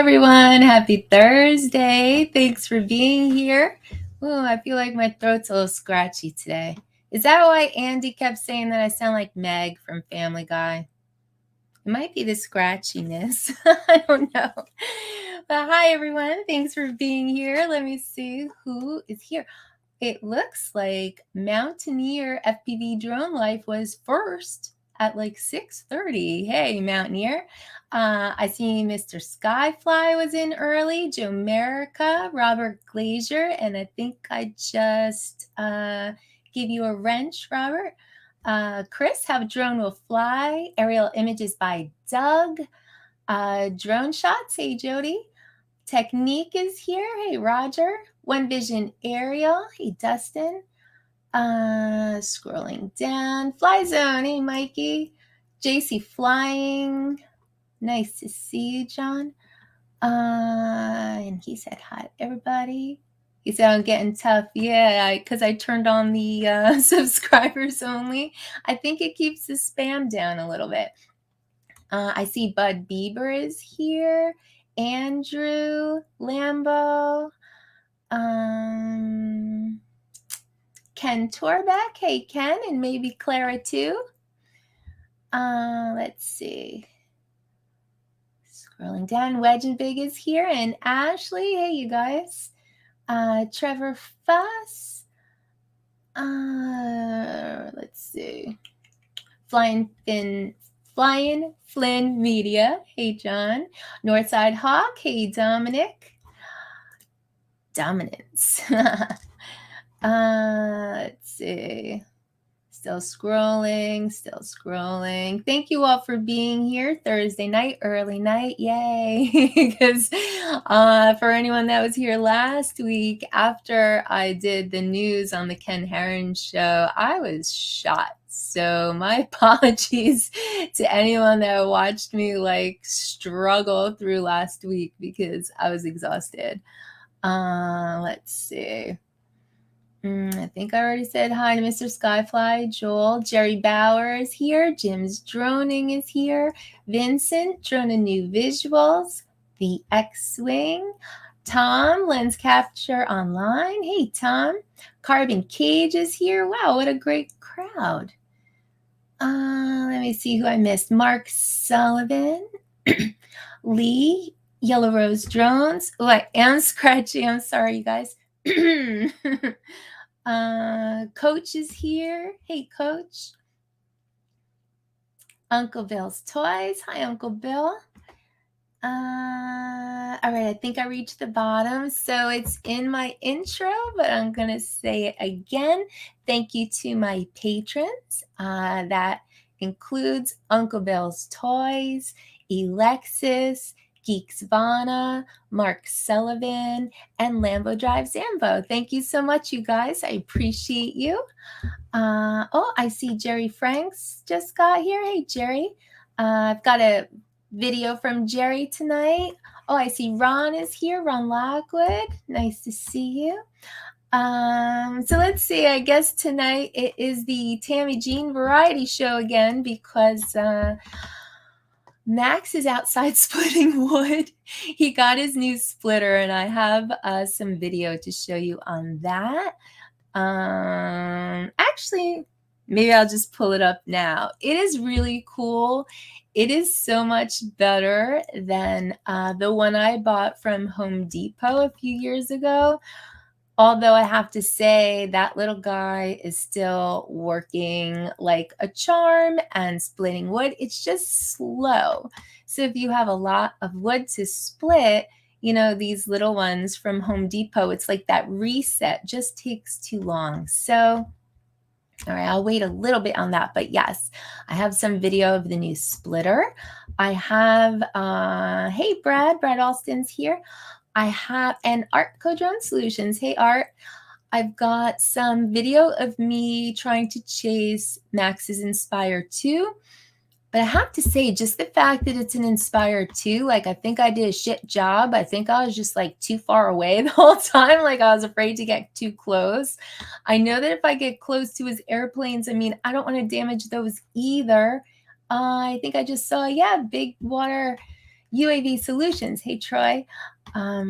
everyone. Happy Thursday. Thanks for being here. Oh, I feel like my throat's a little scratchy today. Is that why Andy kept saying that I sound like Meg from Family Guy? It might be the scratchiness. I don't know. But hi, everyone. Thanks for being here. Let me see who is here. It looks like Mountaineer FPV Drone Life was first at like 6:30. Hey, Mountaineer. I see Mr. Skyfly was in early, Joe Merica, Robert Glazier, and I think I just gave you a wrench, Robert. Chris, How a Drone Will Fly, aerial images by Doug. Drone shots, hey, Jody. Technique is here, hey, Roger. One Vision Aerial, hey, Dustin. Scrolling down, Fly Zone, hey, Mikey. JC Flying, nice to see you, John. And he said hi, everybody. He said I'm getting tough. Yeah, because I turned on the subscribers only. I think it keeps the spam down a little bit. I see Bud Bieber is here. Andrew Lambo. Ken Torbeck. Hey, Ken, and maybe Clara too. Let's see. Scrolling down, Wedge and Big is here, and Ashley. Hey, you guys. Trevor Fuss. Let's see. Flying Flynn Media. Hey, John. Northside Hawk. Hey, Dominic. Dominance. Let's see. Still scrolling. Thank you all for being here. Thursday night, early night. Yay. Because for anyone that was here last week, after I did the news on the Ken Herron show, I was shot. So my apologies to anyone that watched me struggle through last week because I was exhausted. Let's see. I think I already said hi to Mr. Skyfly, Joel, Jerry Bauer is here, Jim's Droning is here, Vincent, Droning New Visuals, the X-Wing, Tom, Lens Capture Online. Hey, Tom. Carbon Cage is here. Wow, what a great crowd. Let me see who I missed. Mark Sullivan, Lee, Yellow Rose Drones. Oh, I am scratchy. I'm sorry, you guys. Coach is here. Hey, Coach. Uncle Bill's Toys. Hi, Uncle Bill. All right, I think I reached the bottom, so it's in my intro, but I'm going to say it again. Thank you to my patrons. That includes Uncle Bill's Toys, Alexis, Geeks Vana, Mark Sullivan, and Lambo Drive Zambo. Thank you so much, you guys. I appreciate you. Oh, I see Jerry Franks just got here. Hey, Jerry. I've got a video from Jerry tonight. Oh, I see Ron is here. Ron Lockwood. Nice to see you. So let's see. I guess tonight it is the Tammie Jean Variety Show again because Max is outside splitting wood. He got his new splitter, and I have some video to show you on that. Actually, maybe I'll just pull it up now. It is really cool. It is so much better than the one I bought from Home Depot a few years ago. Although I have to say that little guy is still working like a charm and splitting wood. It's just slow. So if you have a lot of wood to split, you know, these little ones from Home Depot, it's like that reset just takes too long. So, all right, I'll wait a little bit on that. But yes, I have some video of the new splitter. I have, hey, Brad Alston's here. I have an Art Codrone Solutions. Hey, Art. I've got some video of me trying to chase Max's Inspire 2. But I have to say, just the fact that it's an Inspire 2, like I think I did a shit job. I think I was just like too far away the whole time. Like I was afraid to get too close. I know that if I get close to his airplanes, I mean, I don't want to damage those either. I think I just saw, yeah, big water UAV Solutions. Hey, Troy. I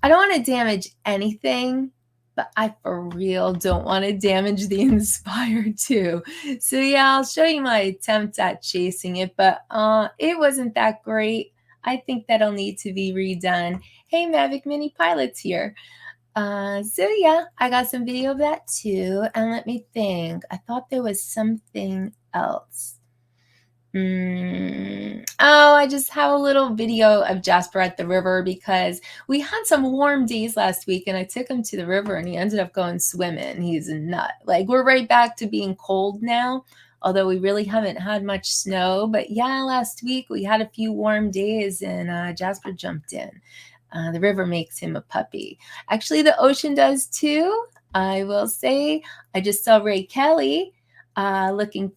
don't want to damage anything, but I for real don't want to damage the Inspire too. So yeah, I'll show you my attempt at chasing it, but it wasn't that great. I think that'll need to be redone. Hey, Mavic Mini Pilot's here. So yeah, I got some video of that too. And let me think. I thought there was something else. Oh, I just have a little video of Jasper at the river because we had some warm days last week and I took him to the river and he ended up going swimming. He's a nut. Like, we're right back to being cold now, although we really haven't had much snow. But yeah, last week we had a few warm days and Jasper jumped in. The river makes him a puppy. Actually, the ocean does too. I will say, I just saw Ray Kelly looking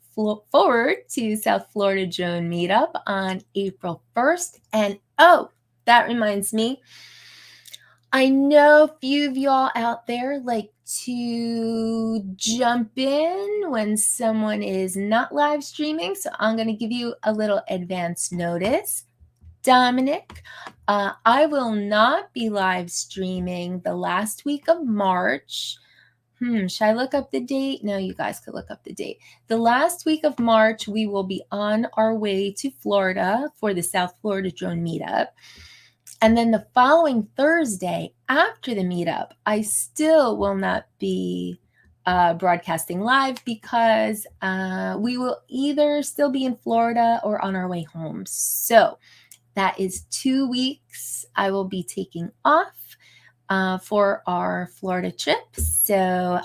forward to South Florida Drone Meetup on April 1st. And oh, that reminds me, I know a few of y'all out there like to jump in when someone is not live streaming. So I'm going to give you a little advance notice. Dominic, I will not be live streaming the last week of March. Should I look up the date? No, you guys could look up the date. The last week of March, we will be on our way to Florida for the South Florida Drone Meetup. And then the following Thursday after the meetup, I still will not be broadcasting live because we will either still be in Florida or on our way home. So that is 2 weeks I will be taking off for our Florida trip. So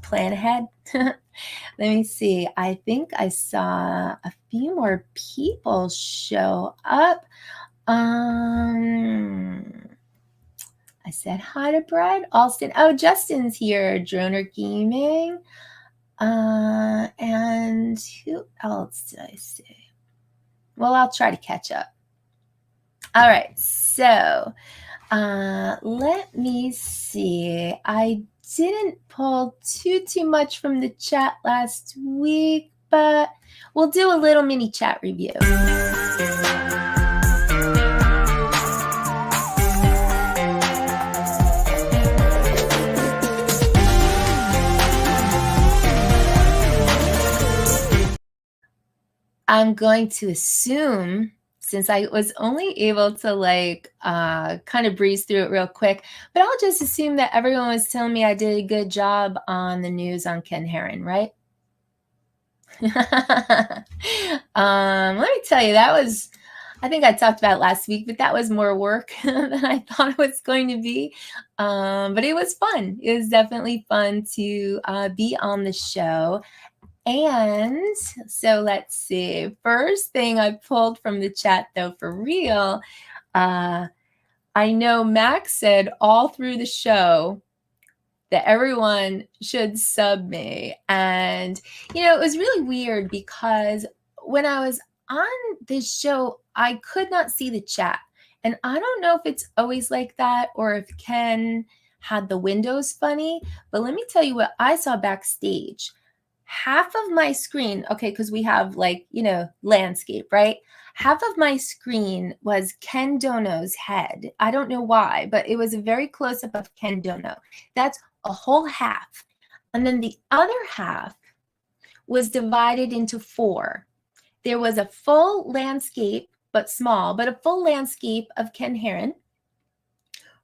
plan ahead. Let me see. I think I saw a few more people show up. I said hi to Brad Alston. Oh, Justin's here. Droner Gaming. And who else did I see? Well, I'll try to catch up. All right, so let me see. I didn't pull too much from the chat last week, but we'll do a little mini chat review. I'm going to assume, since I was only able to like kind of breeze through it real quick, but I'll just assume that everyone was telling me I did a good job on the news on Ken Heron, right? Let me tell you, that was, I think I talked about it last week, but that was more work than I thought it was going to be. But it was fun. It was definitely fun to be on the show. And so let's see. First thing I pulled from the chat, though, for real, I know Max said all through the show that everyone should sub me. And, you know, it was really weird because when I was on this show, I could not see the chat. And I don't know if it's always like that or if Ken had the windows funny, but let me tell you what I saw backstage. Half of my screen, okay, because we have like, you know, landscape, right? Half of my screen was Ken Dono's head. I don't know why, but it was a very close-up of Ken Dono. That's a whole half. And then the other half was divided into 4. There was a full landscape, but small, but a full landscape of Ken Heron.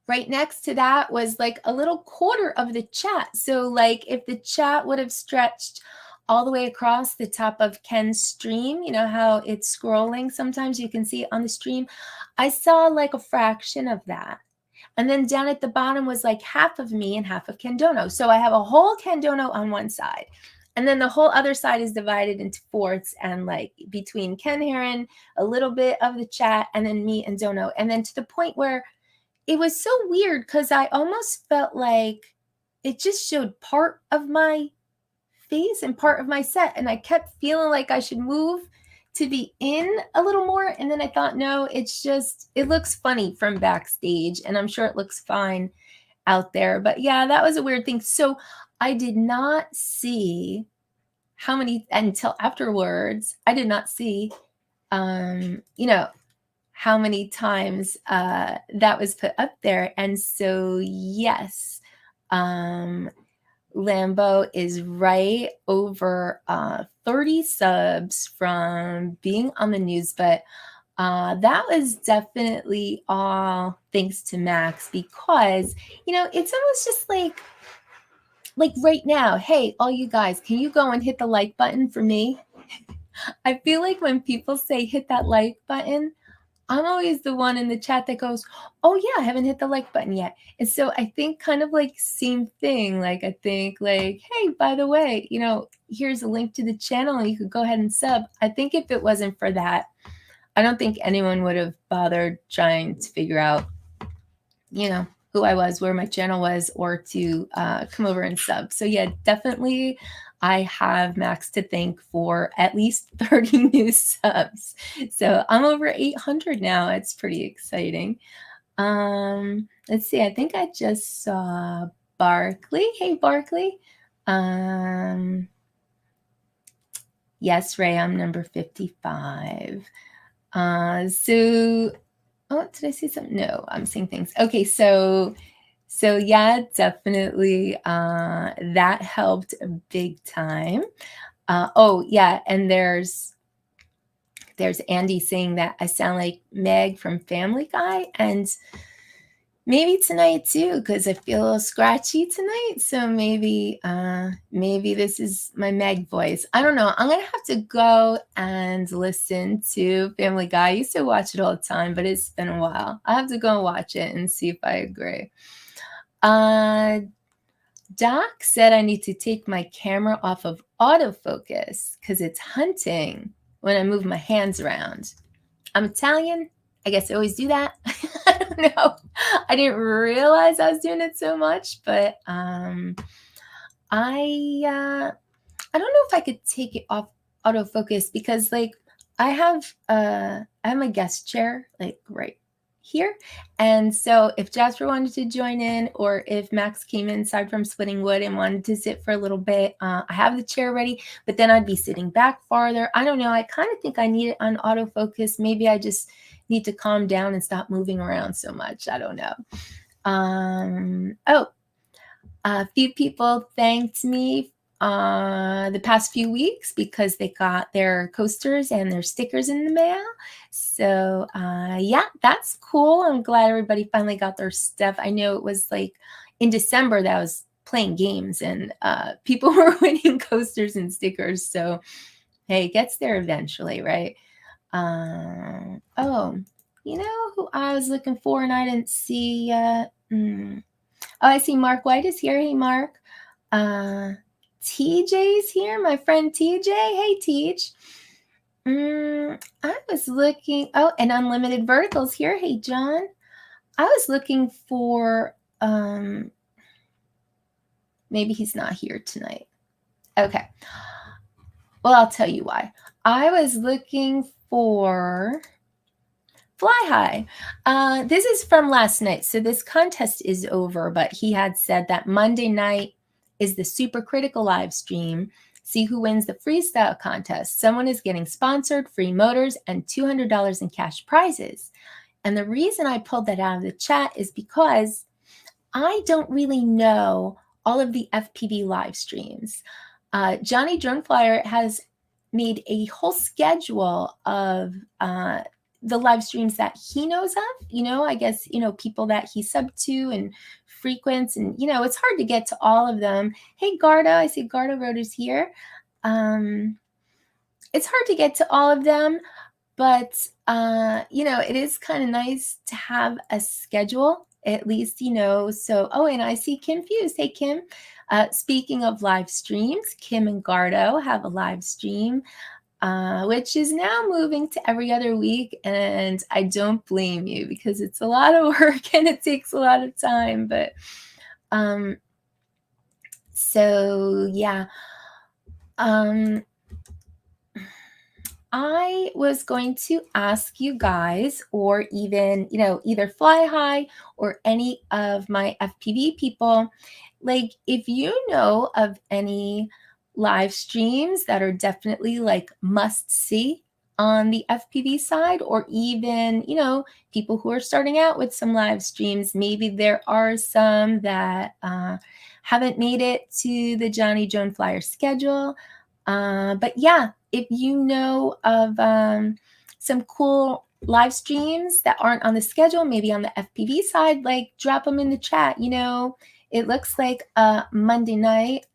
Right next to that was like a little quarter of the chat. So like if the chat would have stretched all the way across the top of Ken's stream, you know how it's scrolling, sometimes you can see it on the stream. I saw like a fraction of that. And then down at the bottom was like half of me and half of Ken Dono. So I have a whole Ken Dono on one side. And then the whole other side is divided into fourths and like between Ken Heron, a little bit of the chat, and then me and Dono. And then to the point where it was so weird because I almost felt like it just showed part of my face and part of my set. And I kept feeling like I should move to be in a little more. And then I thought, no, it's just, it looks funny from backstage. And I'm sure it looks fine out there. But yeah, that was a weird thing. So I did not see how many, until afterwards, I did not see, you know, how many times that was put up there. And so, yes, Lambo is right over 30 subs from being on the news, but that was definitely all thanks to Max, because, it's almost just like right now, hey, all you guys, can you go and hit the like button for me? I feel like when people say hit that like button, I'm always the one in the chat that goes, oh yeah, I haven't hit the like button yet. And so I think kind of like same thing. Like I think like, hey, by the way, here's a link to the channel and you could go ahead and sub. I think if it wasn't for that, I don't think anyone would have bothered trying to figure out, who I was, where my channel was, or to come over and sub. So yeah, definitely I have Max to thank for at least 30 new subs. So I'm over 800 now. It's pretty exciting. Let's see. I think I just saw Barkley. Hey, Barkley. Yes, Ray, I'm number 55. Oh, did I see something? No, I'm seeing things. Okay, so yeah, definitely that helped big time. Oh yeah, and there's Andy saying that I sound like Meg from Family Guy, and maybe tonight too, because I feel a little scratchy tonight. So maybe this is my Meg voice. I don't know. I'm gonna have to go and listen to Family Guy. I used to watch it all the time, but it's been a while. I have to go and watch it and see if I agree. Doc said I need to take my camera off of autofocus because it's hunting when I move my hands around. I'm Italian. I guess I always do that. I don't know. I didn't realize I was doing it so much, but I don't know if I could take it off autofocus because I have my guest chair right here. And so if Jasper wanted to join in, or if Max came inside from splitting wood and wanted to sit for a little bit, I have the chair ready, but then I'd be sitting back farther. I don't know. I kind of think I need it on autofocus. Maybe I just need to calm down and stop moving around so much. I don't know. A few people thanked me the past few weeks because they got their coasters and their stickers in the mail. So yeah, that's cool. I'm glad everybody finally got their stuff. I know it was in December that I was playing games and people were winning coasters and stickers. So hey, it gets there eventually, right? Oh, you know who I was looking for and I didn't see yet? Oh, I see Mark White is here. Hey, Mark. TJ's here, my friend TJ. Hey, TJ. I was looking. Oh, and Unlimited Verticals here. Hey, John. I was looking for. Maybe he's not here tonight. Okay. Well, I'll tell you why. I was looking for Fly High. This is from last night. So this contest is over, but he had said that Monday night is the Super Critical live stream. See who wins the freestyle contest. Someone is getting sponsored, free motors, and $200 in cash prizes. And the reason I pulled that out of the chat is because I don't really know all of the FPV live streams. Johnny Drone Flyer has made a whole schedule of the live streams that he knows of, I guess, people that he subbed to and frequents, and, it's hard to get to all of them. Hey, Garda, I see Garda Roder's here. It's hard to get to all of them, but, it is kind of nice to have a schedule, at least, so, oh, and I see Kim Fuse. Hey, Kim. Speaking of live streams, Kim and Gardo have a live stream, which is now moving to every other week. And I don't blame you because it's a lot of work and it takes a lot of time. But so, yeah. I was going to ask you guys, or even, either Fly High or any of my FPV people, if you know of any live streams that are definitely must see, on the FPV side, or even, people who are starting out with some live streams. Maybe there are some that haven't made it to the Johnny Joan Flyer schedule. But yeah, if you know of some cool live streams that aren't on the schedule, maybe on the FPV side, like drop them in the chat. It looks like Monday night,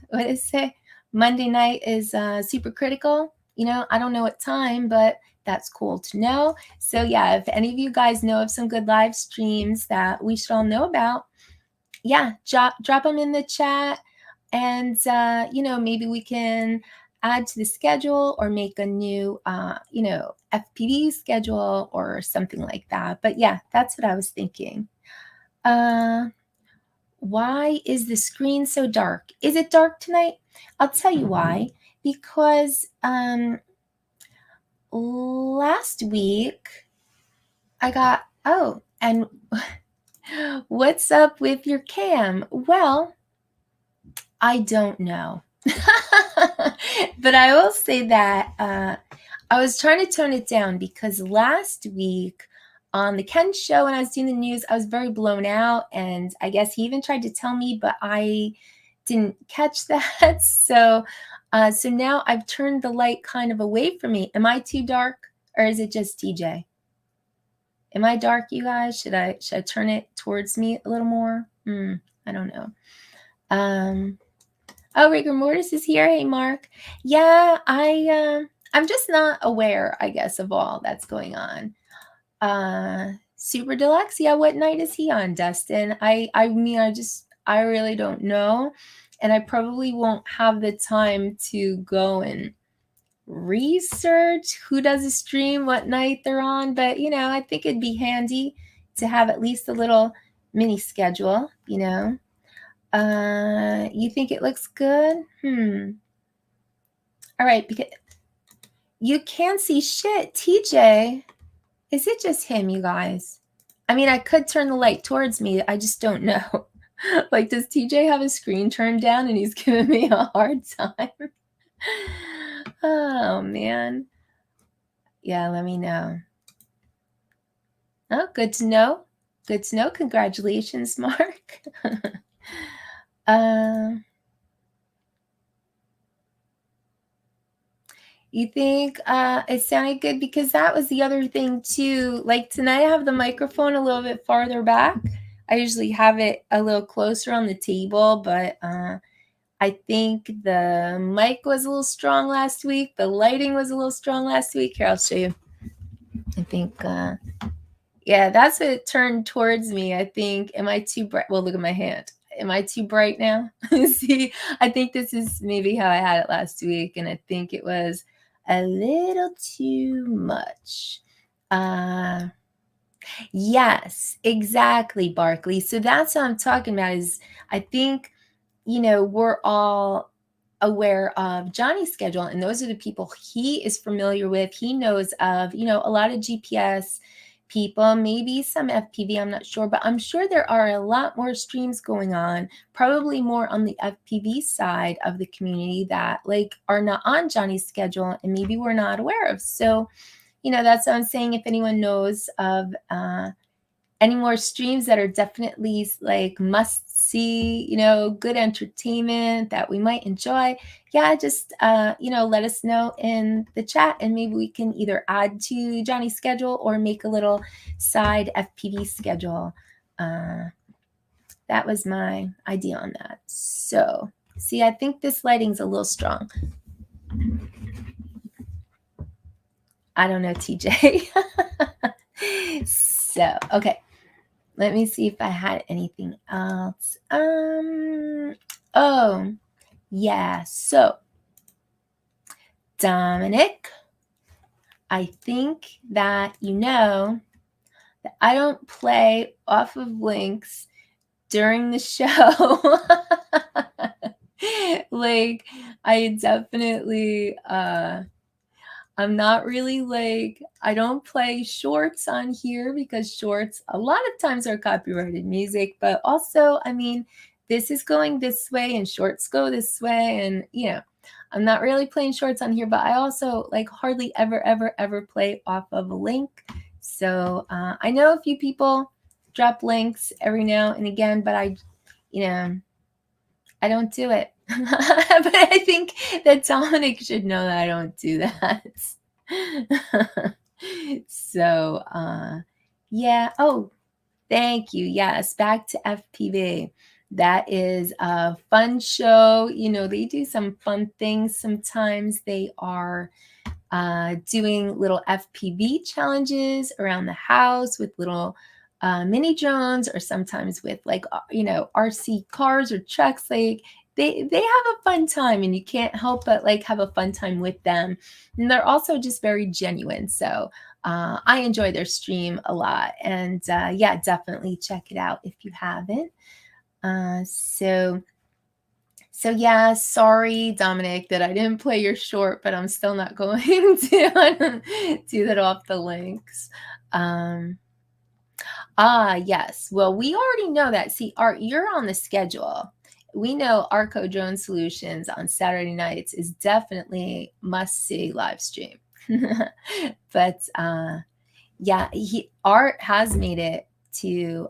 what is it? Monday night is super critical. I don't know what time, but that's cool to know. So yeah, if any of you guys know of some good live streams that we should all know about, yeah, drop them in the chat, and maybe we can add to the schedule or make a new FPV schedule or something like that. But yeah, that's what I was thinking. Why is the screen so dark? Is it dark tonight? I'll tell you why. Because last week I got, and what's up with your cam? Well, I don't know. But I will say that I was trying to tone it down because last week on the Ken show, when I was doing the news, I was very blown out, and I guess he even tried to tell me, but I didn't catch that. So now I've turned the light kind of away from me. Am I too dark, or is it just TJ? Am I dark, you guys? Should I turn it towards me a little more? I don't know. Oh, Rigor Mortis is here. Hey, Mark. Yeah, I'm just not aware, I guess, of all that's going on. Super Deluxe. Yeah, what night is he on, Dustin? I really don't know, and I probably won't have the time to go and research who does a stream, what night they're on. But I think it'd be handy to have at least a little mini schedule. You think it looks good? All right, because you can't see shit. TJ, is it just him, you guys? I mean, I could turn the light towards me. I just don't know. Like, does TJ have his screen turned down and he's giving me a hard time? Oh, man. Yeah, let me know. Oh, good to know. Good to know. Congratulations, Mark. You think it sounded good? Because that was the other thing too. Like tonight I have the microphone a little bit farther back. I usually have it a little closer on the table, but I think the mic was a little strong last week. The lighting was a little strong last week. Here, I'll show you. I think, yeah, that's what it turned towards me. I think, am I too bright? Well, look at my hand. Am I too bright now? See, I think this is maybe how I had it last week, and I think it was a little too much. Yes, exactly, Barkley. So that's what I'm talking about is I think, we're all aware of Johnny's schedule, and those are the people he is familiar with. He knows of, a lot of GPS people, maybe some FPV, I'm not sure, but I'm sure there are a lot more streams going on, probably more on the FPV side of the community that are not on Johnny's schedule and maybe we're not aware of. So, that's what I'm saying. If anyone knows of any more streams that are definitely must see, good entertainment that we might enjoy, yeah, just let us know in the chat, and maybe we can either add to Johnny's schedule or make a little side FPV schedule. That was my idea on that. So see, I think this lighting's a little strong. I don't know, TJ. So okay, let me see if I had anything else. Oh, yeah. So, Dominic, I think that that I don't play off of links during the show. I definitely, I'm not really I don't play shorts on here because shorts a lot of times are copyrighted music, but also, I mean, this is going this way and shorts go this way. And, you know, I'm not really playing shorts on here, but I also like hardly ever play off of a link. So I know a few people drop links every now and again, but I don't do it. But I think that Dominic should know that I don't do that. So, yeah. Oh, thank you. Yes, back to FPV. That is a fun show. You know, they do some fun things. Sometimes they are doing little FPV challenges around the house with little mini drones, or sometimes with like, RC cars or trucks. Like they have a fun time, and you can't help but like have a fun time with them. And they're also just very genuine. So I enjoy their stream a lot. And yeah, definitely check it out if you haven't. So yeah, sorry, Dominic, that I didn't play your short, but I'm still not going to do that off the links. Yes. Well, we already know that. See, Art, you're on the schedule. We know Arco Drone Solutions on Saturday nights is definitely must-see live stream. But yeah, Art has made it to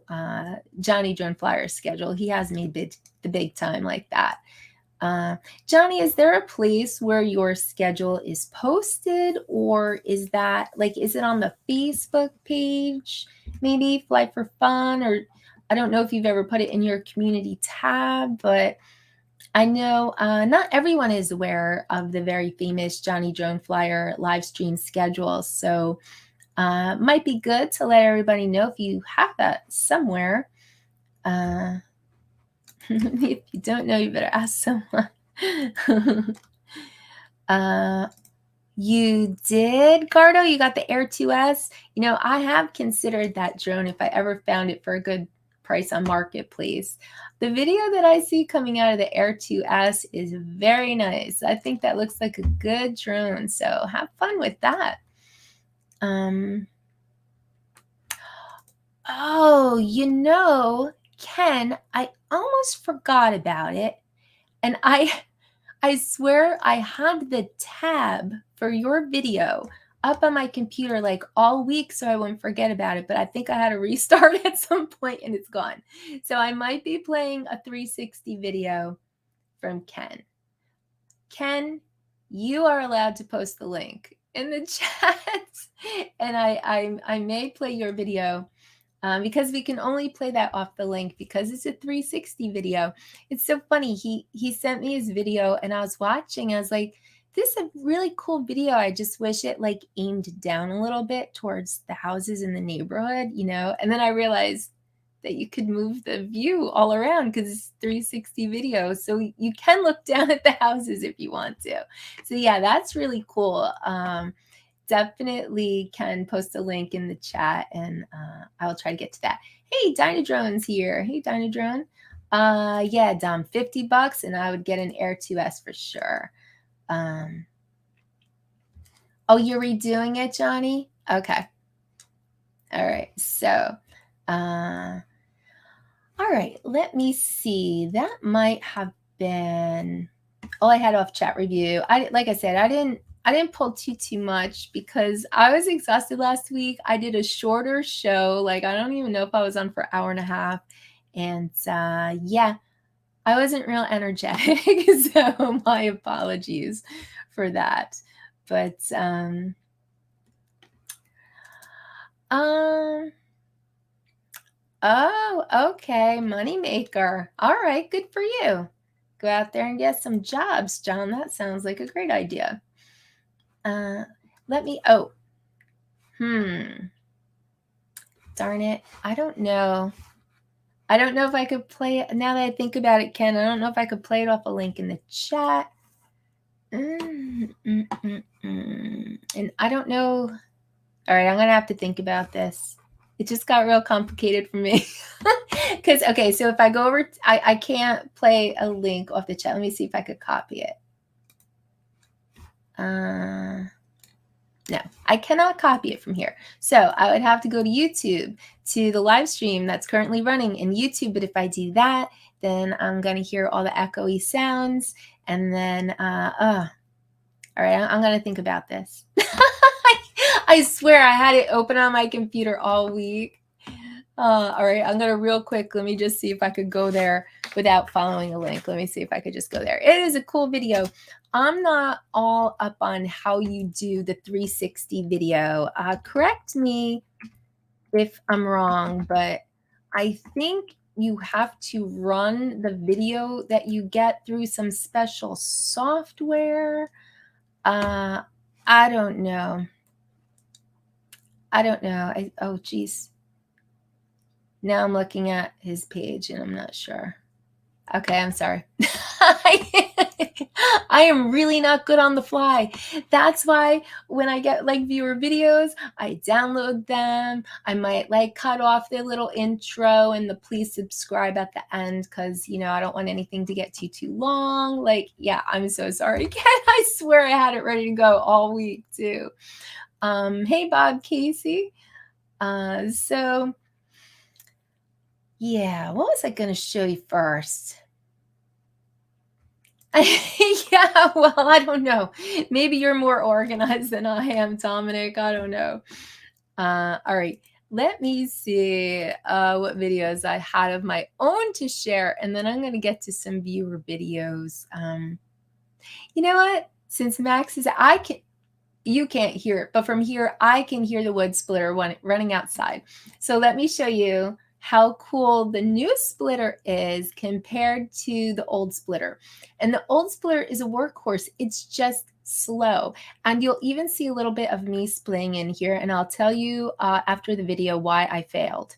Johnny Drone Flyer's schedule. He has made the big time like that. Johnny, is there a place where your schedule is posted, or is it on the Facebook page, maybe Fly for Fun? Or I don't know if you've ever put it in your community tab, but I know not everyone is aware of the very famous Johnny Drone Flyer live stream schedule. So might be good to let everybody know if you have that somewhere. If you don't know, you better ask someone. You did, Gardo? You got the Air 2S? You know, I have considered that drone if I ever found it for a good price on Marketplace. The video that I see coming out of the Air 2S is very nice. I think that looks like a good drone. So have fun with that. Oh, Ken, I almost forgot about it. And I swear I had the tab for your video up on my computer like all week so I wouldn't forget about it. But I think I had to restart at some point and it's gone. So I might be playing a 360 video from Ken. Ken, you are allowed to post the link in the chat. And I may play your video. Because we can only play that off the link because it's a 360 video. It's so funny. He sent me his video and I was watching. I was like, this is a really cool video. I just wish it like aimed down a little bit towards the houses in the neighborhood, And then I realized that you could move the view all around because it's 360 video. So you can look down at the houses if you want to. So yeah, that's really cool. Definitely can post a link in the chat and I will try to get to that. Hey, Dynadrone's here. Hey, Dynadrone. Yeah, Dom, $50 and I would get an Air 2S for sure. Oh, you're redoing it, Johnny? Okay. All right. So, all right, let me see. That might have been all I had off chat review. Like I said, I didn't pull too much because I was exhausted last week. I did a shorter show. Like, I don't even know if I was on for an hour and a half. And yeah, I wasn't real energetic. So my apologies for that. But oh, okay. Moneymaker. All right. Good for you. Go out there and get some jobs, John. That sounds like a great idea. Darn it. I don't know. I don't know if I could play it. Now that I think about it, Ken, I don't know if I could play it off a link in the chat. And I don't know. All right, I'm going to have to think about this. It just got real complicated for me. Because, okay, so if I go over, I can't play a link off the chat. Let me see if I could copy it. No, I cannot copy it from here. So I would have to go to YouTube to the live stream that's currently running in YouTube. But if I do that, then I'm going to hear all the echoey sounds. And then, all right, I'm going to think about this. I swear I had it open on my computer all week. All right, I'm going to real quick, let me just see if I could go there without following a link. Let me see if I could just go there. It is a cool video. I'm not all up on how you do the 360 video. Correct me if I'm wrong, but I think you have to run the video that you get through some special software. I don't know. Oh, geez. Now I'm looking at his page and I'm not sure. Okay, I'm sorry. I am really not good on the fly. That's why when I get like viewer videos, I download them. I might like cut off their little intro and the please subscribe at the end because, you know, I don't want anything to get too long. Like, yeah, I'm so sorry. I swear I had it ready to go all week too. Hey, Bob Casey. So yeah, what was I going to show you first? Yeah, well, I don't know. Maybe you're more organized than I am, Dominic. I don't know. All right, let me see what videos I had of my own to share, and then I'm going to get to some viewer videos. You know what? Since Max is, you can't hear it, but from here, I can hear the wood splitter running outside. So let me show you how cool the new splitter is compared to the old splitter. And the old splitter is a workhorse. It's just slow. And you'll even see a little bit of me splitting in here. And I'll tell you after the video why I failed.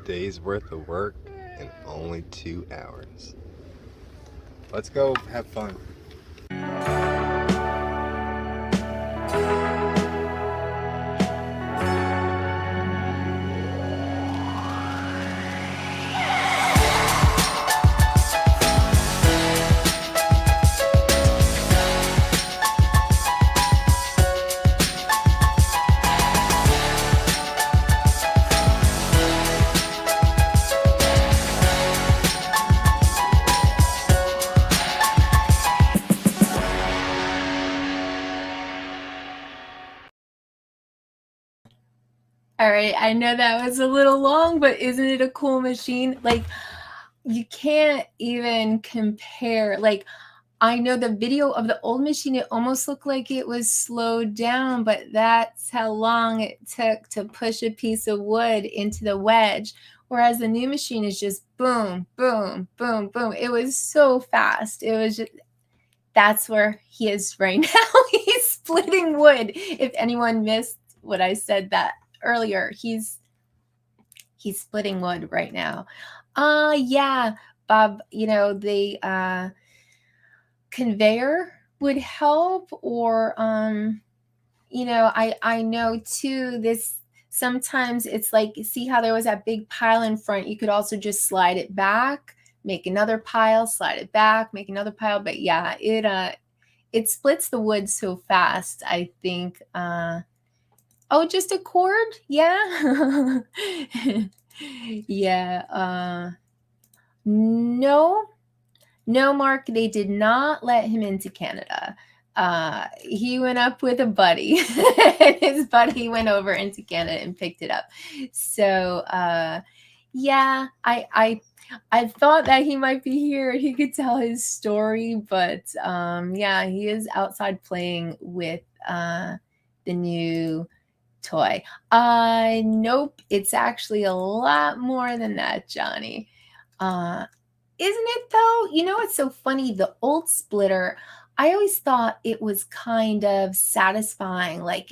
Day's worth of work in only 2 hours. Let's go have fun. All right, I know that was a little long, but isn't it a cool machine? Like, you can't even compare. Like, I know the video of the old machine, it almost looked like it was slowed down, but that's how long it took to push a piece of wood into the wedge. Whereas the new machine is just boom, boom, boom, boom. It was so fast. It was just, that's where he is right now. He's splitting wood. If anyone missed what I said that earlier, he's splitting wood right now. Yeah, Bob, the conveyor would help, or I know too, this sometimes it's like, see how there was that big pile in front, you could also just slide it back, make another pile, slide it back, make another pile. But yeah, it splits the wood so fast, I think. Oh, just a cord? Yeah. Yeah. No, Mark, they did not let him into Canada. He went up with a buddy, and his buddy went over into Canada and picked it up. So, yeah, I thought that he might be here and he could tell his story, but yeah, he is outside playing with the new toy. Nope, it's actually a lot more than that, Johnny. Isn't it though? It's so funny. The old splitter, I always thought it was kind of satisfying. Like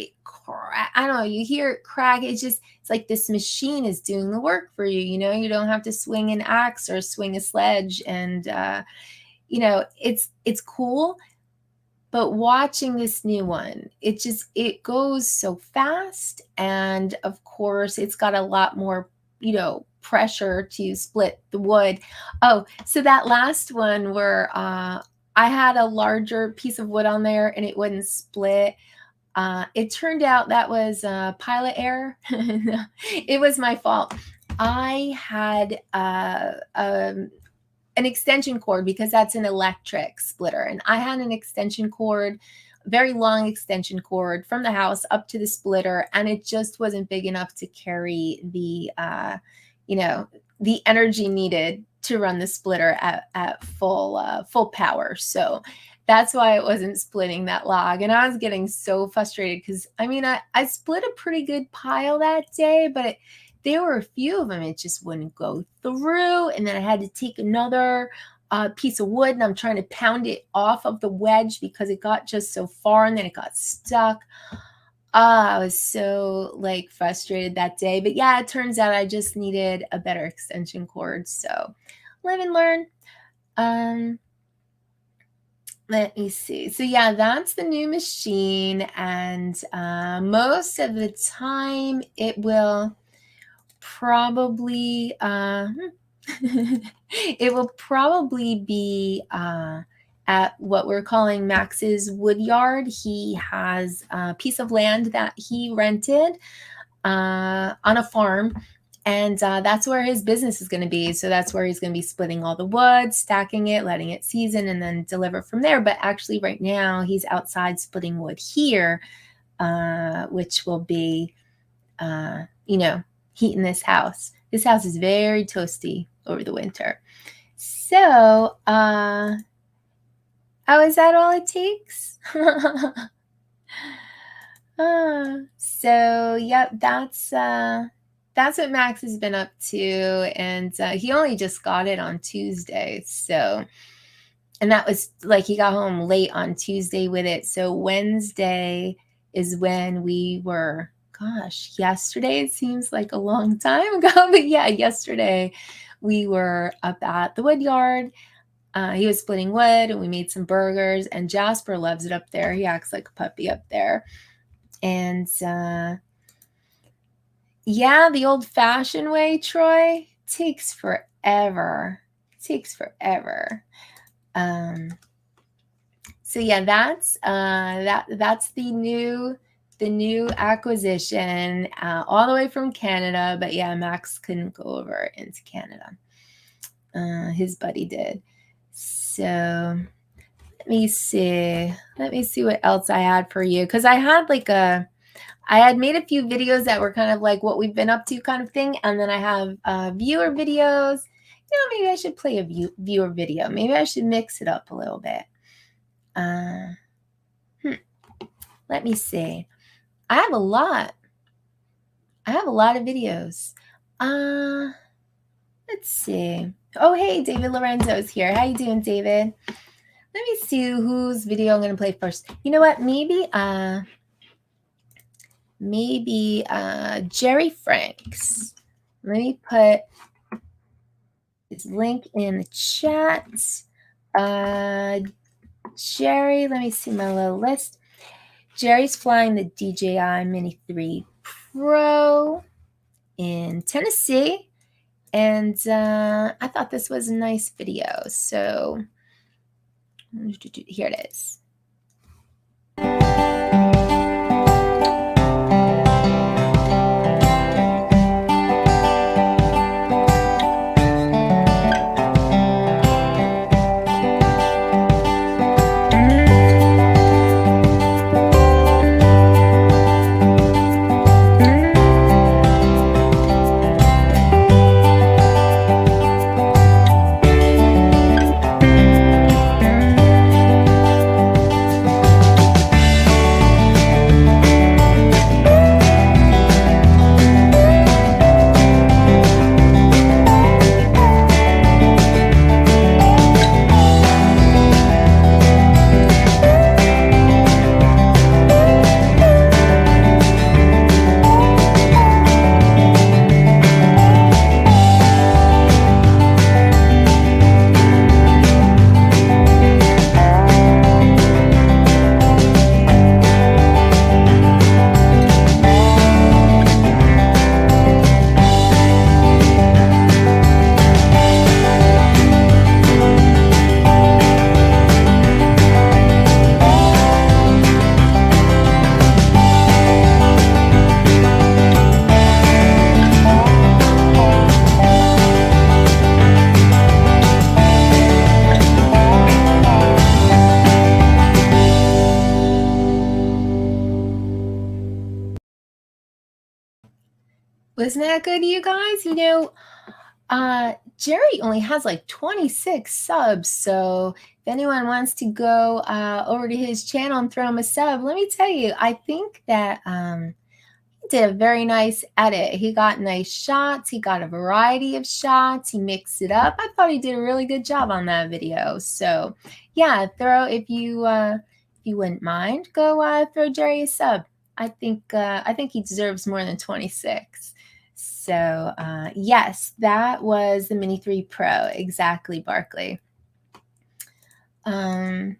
I don't know, you hear it crack. It's like this machine is doing the work for you. You don't have to swing an axe or swing a sledge. And, it's cool. But watching this new one, it goes so fast. And of course, it's got a lot more, pressure to split the wood. Oh, so that last one where I had a larger piece of wood on there and it wouldn't split. It turned out that was pilot error. It was my fault. I had an extension cord, because that's an electric splitter. And I had an extension cord, very long extension cord from the house up to the splitter. And it just wasn't big enough to carry the energy needed to run the splitter at full power. So that's why it wasn't splitting that log. And I was getting so frustrated because, I split a pretty good pile that day, but there were a few of them, it just wouldn't go through. And then I had to take another piece of wood, and I'm trying to pound it off of the wedge because it got just so far and then it got stuck. I was so frustrated that day. But yeah, it turns out I just needed a better extension cord. So live and learn. Let me see. So yeah, that's the new machine. And most of the time it will probably be at what we're calling Max's wood yard. He has a piece of land that he rented on a farm, and that's where his business is going to be. So that's where he's going to be splitting all the wood, stacking it, letting it season, and then deliver from there. But actually right now he's outside splitting wood here, which will be heating this house. This house is very toasty over the winter. So, is that all it takes? So, yep, that's what Max has been up to. And he only just got it on Tuesday. So, and that was he got home late on Tuesday with it. So Wednesday is when we were, yesterday, it seems like a long time ago, but yeah, yesterday we were up at the wood yard. He was splitting wood and we made some burgers, and Jasper loves it up there. He acts like a puppy up there. And yeah, the old fashioned way, Troy, takes forever. So yeah, that's the new acquisition, all the way from Canada. But yeah, Max couldn't go over into Canada. His buddy did. So let me see what else I had for you, because I had I had made a few videos that were kind of like what we've been up to kind of thing. And then I have viewer videos. You know, maybe I should play a viewer video. Maybe I should mix it up a little bit. Let me see. I have a lot. I have a lot of videos. Let's see. Oh, hey, David Lorenzo's here. How you doing, David? Let me see whose video I'm going to play first. You know what? Maybe Jerry Franks. Let me put his link in the chat. Jerry, let me see my little list. Jerry's flying the DJI Mini 3 Pro in Tennessee. And I thought this was a nice video. So here it is. Wasn't that good, you guys? You know, Jerry only has like 26 subs. So if anyone wants to go over to his channel and throw him a sub, let me tell you, I think that he did a very nice edit. He got nice shots. He got a variety of shots. He mixed it up. I thought he did a really good job on that video. So yeah, if you wouldn't mind, go throw Jerry a sub. I think he deserves more than 26. So yes, that was the Mini 3 Pro. Exactly, Barkley. There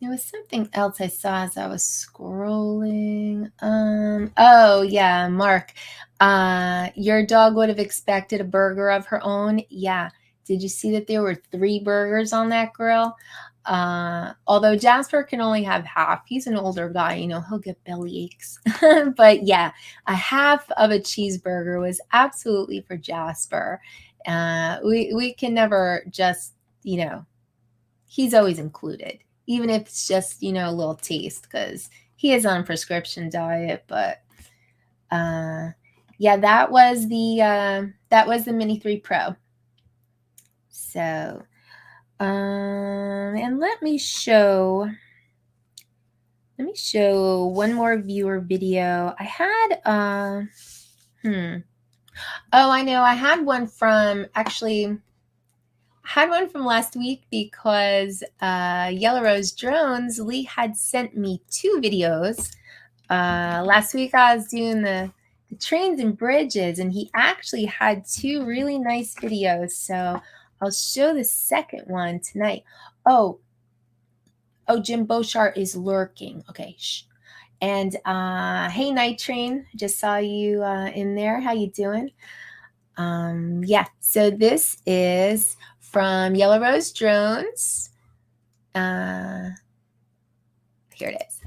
was something else I saw as I was scrolling. Oh yeah, Mark. Your dog would have expected a burger of her own. Yeah. Did you see that there were 3 burgers on that grill? Although Jasper can only have half. He's an older guy, you know, he'll get belly aches. But yeah, a half of a cheeseburger was absolutely for Jasper. We can never just, you know, he's always included, even if it's just, you know, a little taste, because he is on prescription diet. But yeah, that was the Mini 3 Pro. So and let me show one more viewer video. I had oh, I know, I had one from last week because Yellow Rose Drones, Lee had sent me 2 videos. Last week I was doing the trains and bridges, and he actually had 2 really nice videos. So I'll show the second one tonight. Oh, Jim Beauchart is lurking. Okay, shh. And hey, Night Train, just saw you in there. How you doing? Yeah, so this is from Yellow Rose Drones. Here it is.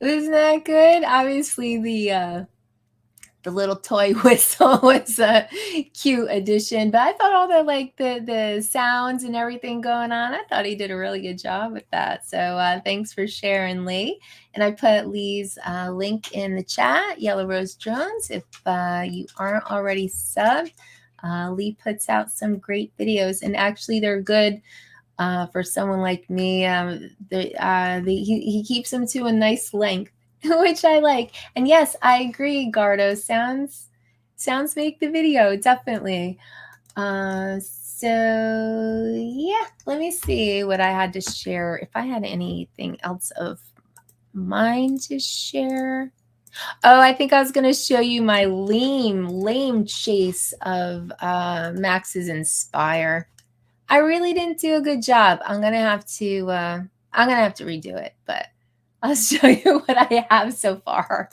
Isn't that good? Obviously, the little toy whistle was a cute addition, but I thought all the sounds and everything going on, I thought he did a really good job with that. So thanks for sharing, Lee. And I put Lee's link in the chat, Yellow Rose Jones. If you aren't already subbed, Lee puts out some great videos, and actually they're good for someone like me. He keeps them to a nice length, which I like. And yes, I agree, Gardo. Sounds make the video, definitely. So yeah, let me see what I had to share. If I had anything else of mine to share. Oh, I think I was going to show you my lame chase of Max's Inspire. I really didn't do a good job. I'm gonna have to redo it, but I'll show you what I have so far.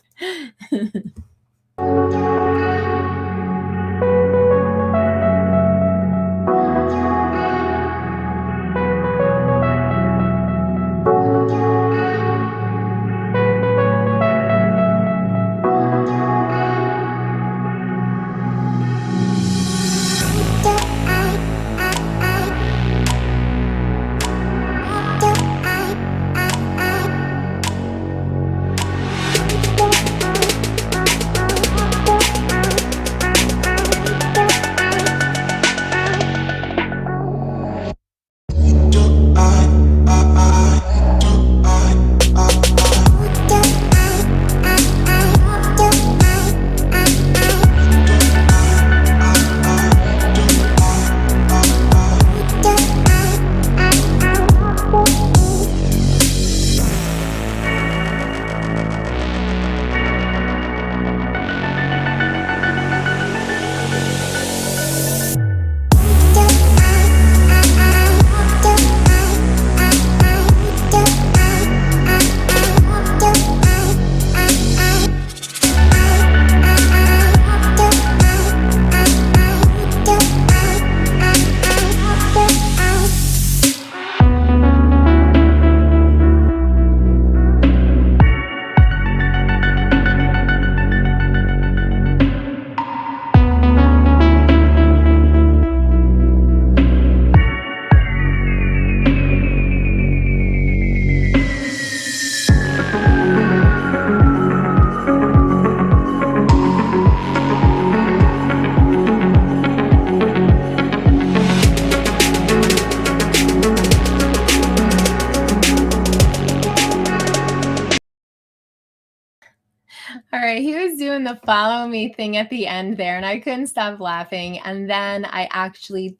All right, he was doing the follow me thing at the end there, and I couldn't stop laughing. And then I actually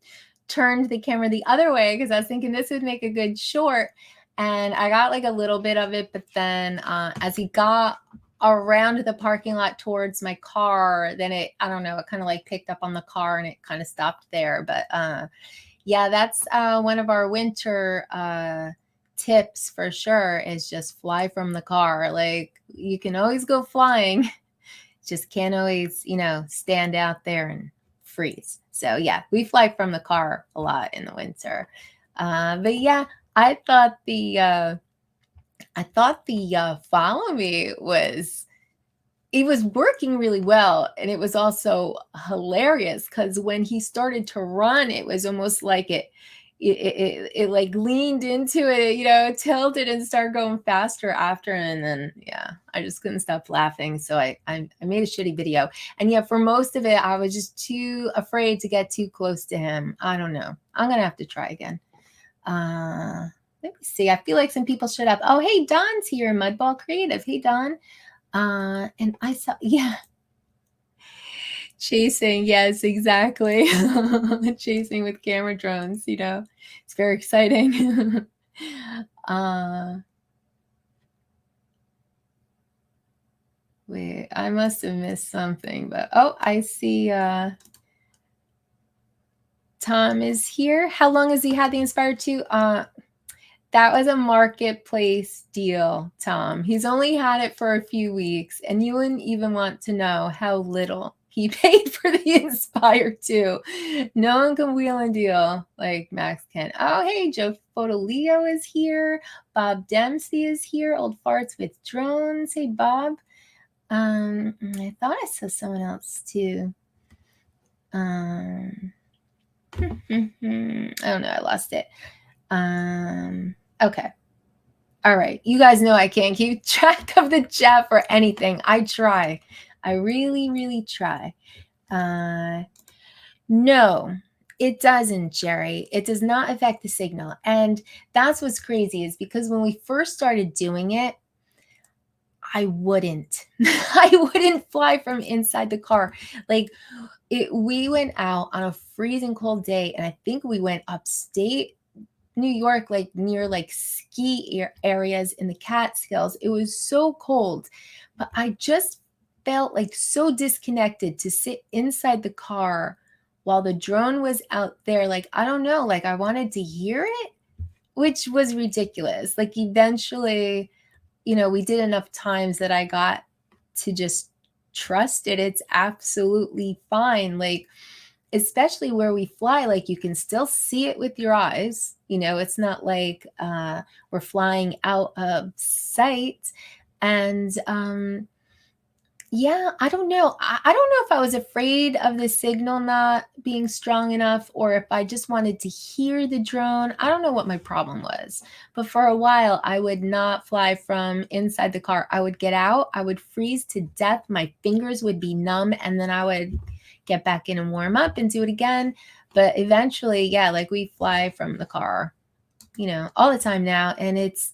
turned the camera the other way because I was thinking this would make a good short. And I got like a little bit of it, but then as he got around the parking lot towards my car, then I don't know, it kind of like picked up on the car and it kind of stopped there. But yeah, that's one of our winter tips for sure, is just fly from the car. Like, you can always go flying, just can't always, stand out there and freeze. So yeah, we fly from the car a lot in the winter. But yeah, I thought the follow me was, it was working really well, and it was also hilarious because when he started to run, it was almost like it like leaned into it, tilted and started going faster after. And then, yeah, I just couldn't stop laughing. So I made a shitty video. And yeah, for most of it, I was just too afraid to get too close to him. I don't know. I'm going to have to try again. Let me see. I feel like some people showed up. Oh, hey, Don's here, Mudball Creative. Hey, Don. And I saw, yeah. Chasing, yes, exactly. Chasing with camera drones, it's very exciting. Wait, I must have missed something, but I see Tom is here. How long has he had the Inspire 2? That was a marketplace deal, Tom. He's only had it for a few weeks, and you wouldn't even want to know how little He paid for the Inspire too. No one can wheel and deal like Max can. Oh, hey, Joe Fotoleo is here. Bob Dempsey is here. Old Farts with Drones. Hey, Bob. I thought I saw someone else too. I don't know. I lost it. Okay. All right. You guys know I can't keep track of the chat for anything. I try. I really, really try. No, it doesn't, Jerry. It does not affect the signal. And that's what's crazy is because when we first started doing it, I wouldn't. I wouldn't fly from inside the car. Like we went out on a freezing cold day, and I think we went upstate New York, like near like ski areas in the Catskills. It was so cold, but I just felt like so disconnected to sit inside the car while the drone was out there. Like, I don't know, like I wanted to hear it, which was ridiculous. Like eventually, we did enough times that I got to just trust it. It's absolutely fine. Like, especially where we fly, like you can still see it with your eyes. It's not like we're flying out of sight. And yeah, I don't know. I don't know if I was afraid of the signal not being strong enough or if I just wanted to hear the drone. I don't know what my problem was. But for a while, I would not fly from inside the car. I would get out. I would freeze to death. My fingers would be numb. And then I would get back in and warm up and do it again. But eventually, yeah, like we fly from the car, all the time now. And it's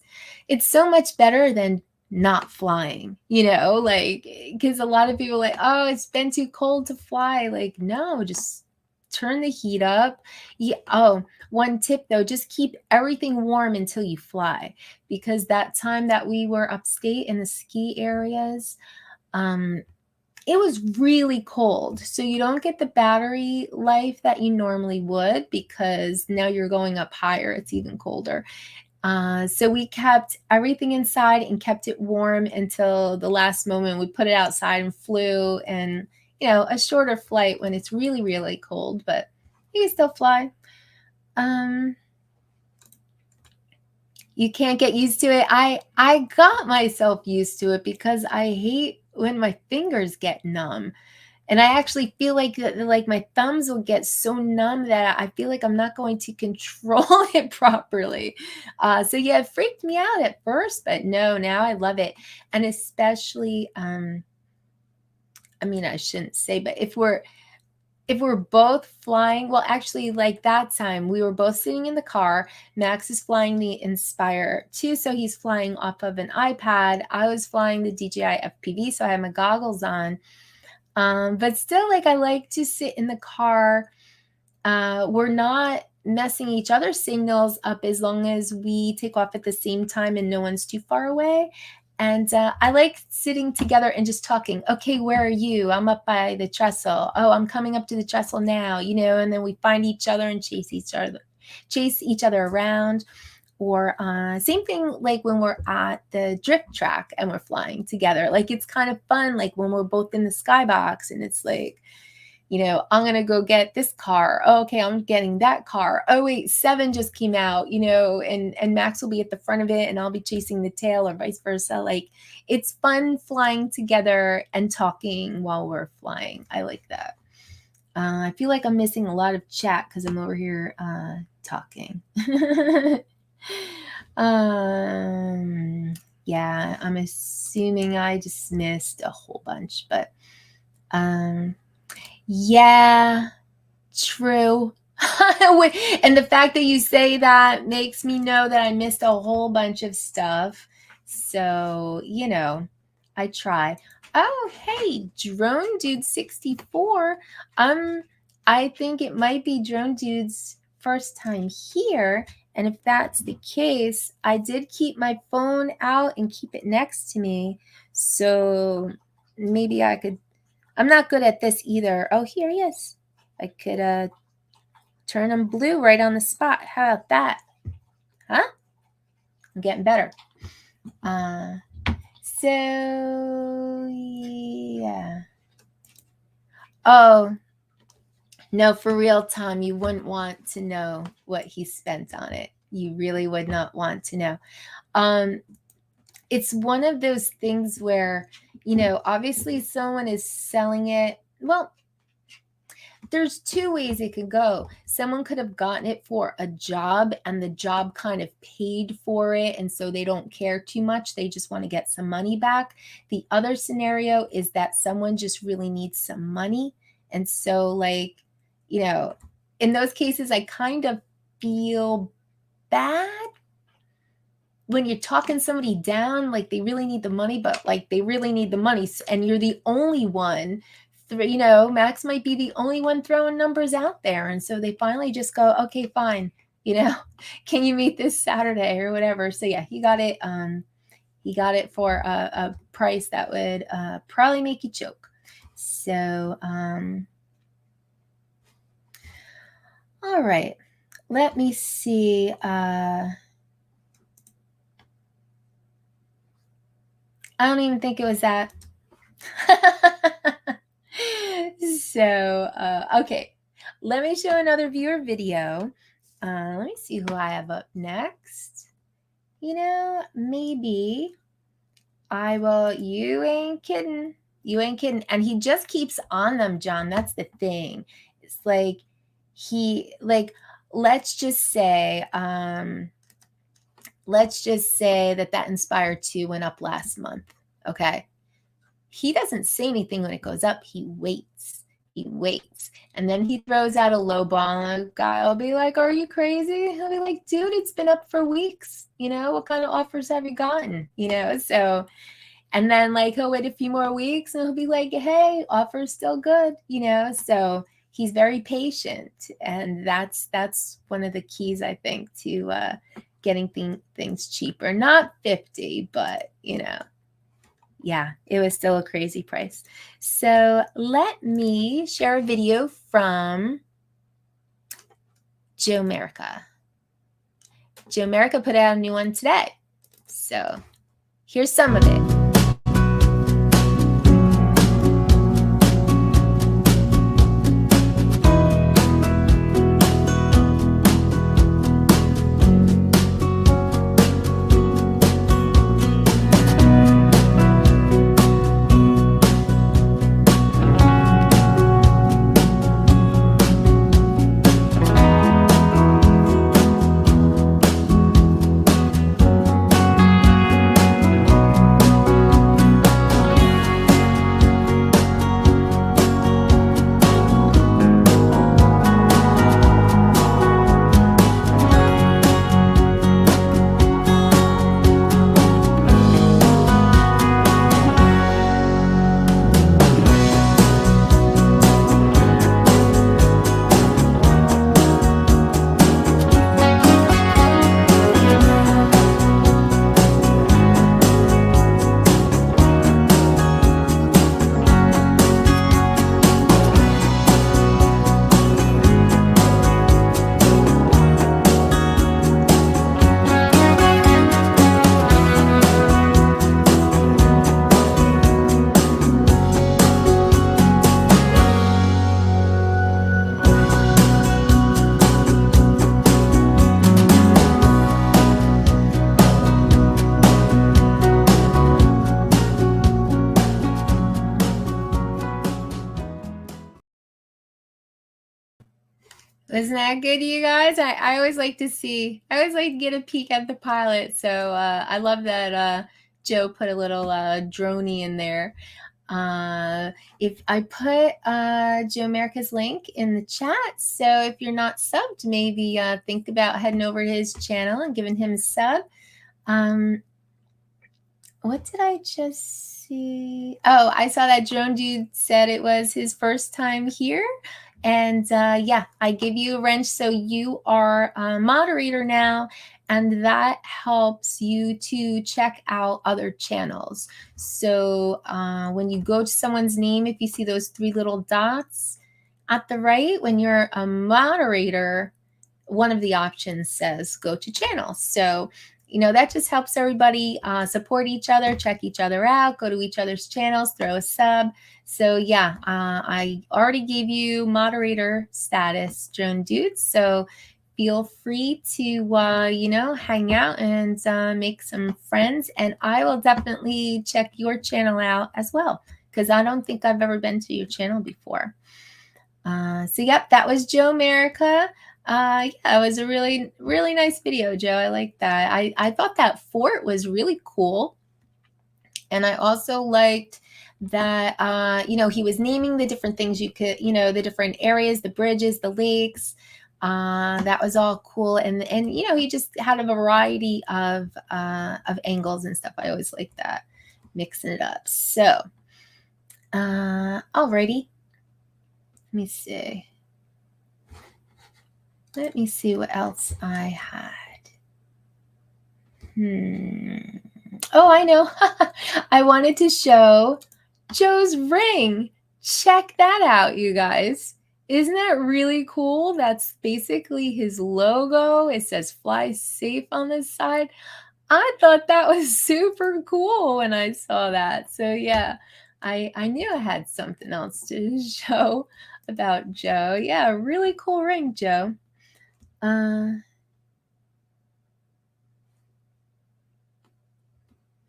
so much better than not flying, like, because a lot of people are like, oh, it's been too cold to fly. Like, no, just turn the heat up. Yeah. Oh, one tip though, just keep everything warm until you fly, because that time that we were upstate in the ski areas, it was really cold. So you don't get the battery life that you normally would, because now you're going up higher. It's even colder. So we kept everything inside and kept it warm until the last moment. We put it outside and flew, and a shorter flight when it's really, really cold, but you can still fly. You can't get used to it. I got myself used to it because I hate when my fingers get numb. And I actually feel like my thumbs will get so numb that I feel like I'm not going to control it properly. So yeah, it freaked me out at first, but no, now I love it. And especially, I shouldn't say, but if we're both flying, well, actually, like that time, we were both sitting in the car. Max is flying the Inspire 2, so he's flying off of an iPad. I was flying the DJI FPV, so I had my goggles on. But still, like, I like to sit in the car. We're not messing each other's signals up as long as we take off at the same time and no one's too far away. And I like sitting together and just talking. Okay, where are you? I'm up by the trestle. Oh, I'm coming up to the trestle now, and then we find each other and chase each other around. Or same thing like when we're at the drift track and we're flying together. Like, it's kind of fun, like when we're both in the skybox and it's like, I'm going to go get this car. Oh, okay, I'm getting that car. Oh, wait, 7 just came out, and Max will be at the front of it and I'll be chasing the tail, or vice versa. Like, it's fun flying together and talking while we're flying. I like that. I feel like I'm missing a lot of chat because I'm over here talking. Yeah, I'm assuming I just missed a whole bunch, but yeah, true. And the fact that you say that makes me know that I missed a whole bunch of stuff. So, I try. Oh, hey, Drone Dude 64. I think it might be Drone Dude's first time here. And if that's the case, I did keep my phone out and keep it next to me. So maybe I could, I'm not good at this either. Oh, here he is. I could turn him blue right on the spot. How about that? Huh? I'm getting better. So yeah. Oh, no, for real, Tom, you wouldn't want to know what he spent on it. You really would not want to know. It's one of those things where, obviously someone is selling it. Well, there's two ways it could go. Someone could have gotten it for a job and the job kind of paid for it. And so they don't care too much. They just want to get some money back. The other scenario is that someone just really needs some money. And so, like, in those cases, I kind of feel bad when you're talking somebody down, like they really need the money, but like they really need the money. And you're the only one, Max might be the only one throwing numbers out there. And so they finally just go, okay, fine. Can you meet this Saturday or whatever? So yeah, he got it. He got it for a price that would probably make you choke. So, all right, let me see. I don't even think it was that. So, okay, let me show another viewer video. Let me see who I have up next. Maybe I will. You ain't kidding. You ain't kidding. And he just keeps on them, John. That's the thing. It's like let's just say that Inspire 2 went up last month. Okay. He doesn't say anything when it goes up. He waits. And then he throws out a low ball and a guy will be like, are you crazy? He'll be like, dude, it's been up for weeks. What kind of offers have you gotten? So, and then like he'll wait a few more weeks and he'll be like, hey, offer's still good, so he's very patient. And that's one of the keys, I think, to getting things cheaper. Not 50, but yeah, it was still a crazy price. So let me share a video from Joe America. Joe America put out a new one today. So here's some of it. Wasn't that good, you guys? I always like to get a peek at the pilot. So I love that Joe put a little droney in there. If I put Joe America's link in the chat, so if you're not subbed, maybe think about heading over to his channel and giving him a sub. What did I just see? Oh, I saw that Drone Dude said it was his first time here. And yeah, I give you a wrench. So you are a moderator now, and that helps you to check out other channels. So when you go to someone's name, if you see those three little dots at the right, when you're a moderator, one of the options says go to channel. So you know, that just helps everybody support each other, check each other out, go to each other's channels, throw a sub. So yeah, I already gave you moderator status, Drone Dudes. So feel free to, you know, hang out and make some friends. And I will definitely check your channel out as well, because I don't think I've ever been to your channel before. So yep, that was Joe America. Yeah, it was a really, really nice video, Joe. I like that. I thought that fort was really cool. And I also liked that, you know, he was naming the different things you could, you know, the different areas, the bridges, the lakes. That was all cool. And, you know, he just had a variety of angles and stuff. I always like that, mixing it up. So, alrighty. Let me see. Let me see what else I had. Oh, I know. I wanted to show Joe's ring. Check that out, you guys. Isn't that really cool? That's basically his logo. It says fly safe on the side. I thought that was super cool when I saw that. So yeah, I knew I had something else to show about Joe. Yeah, really cool ring, Joe. Man,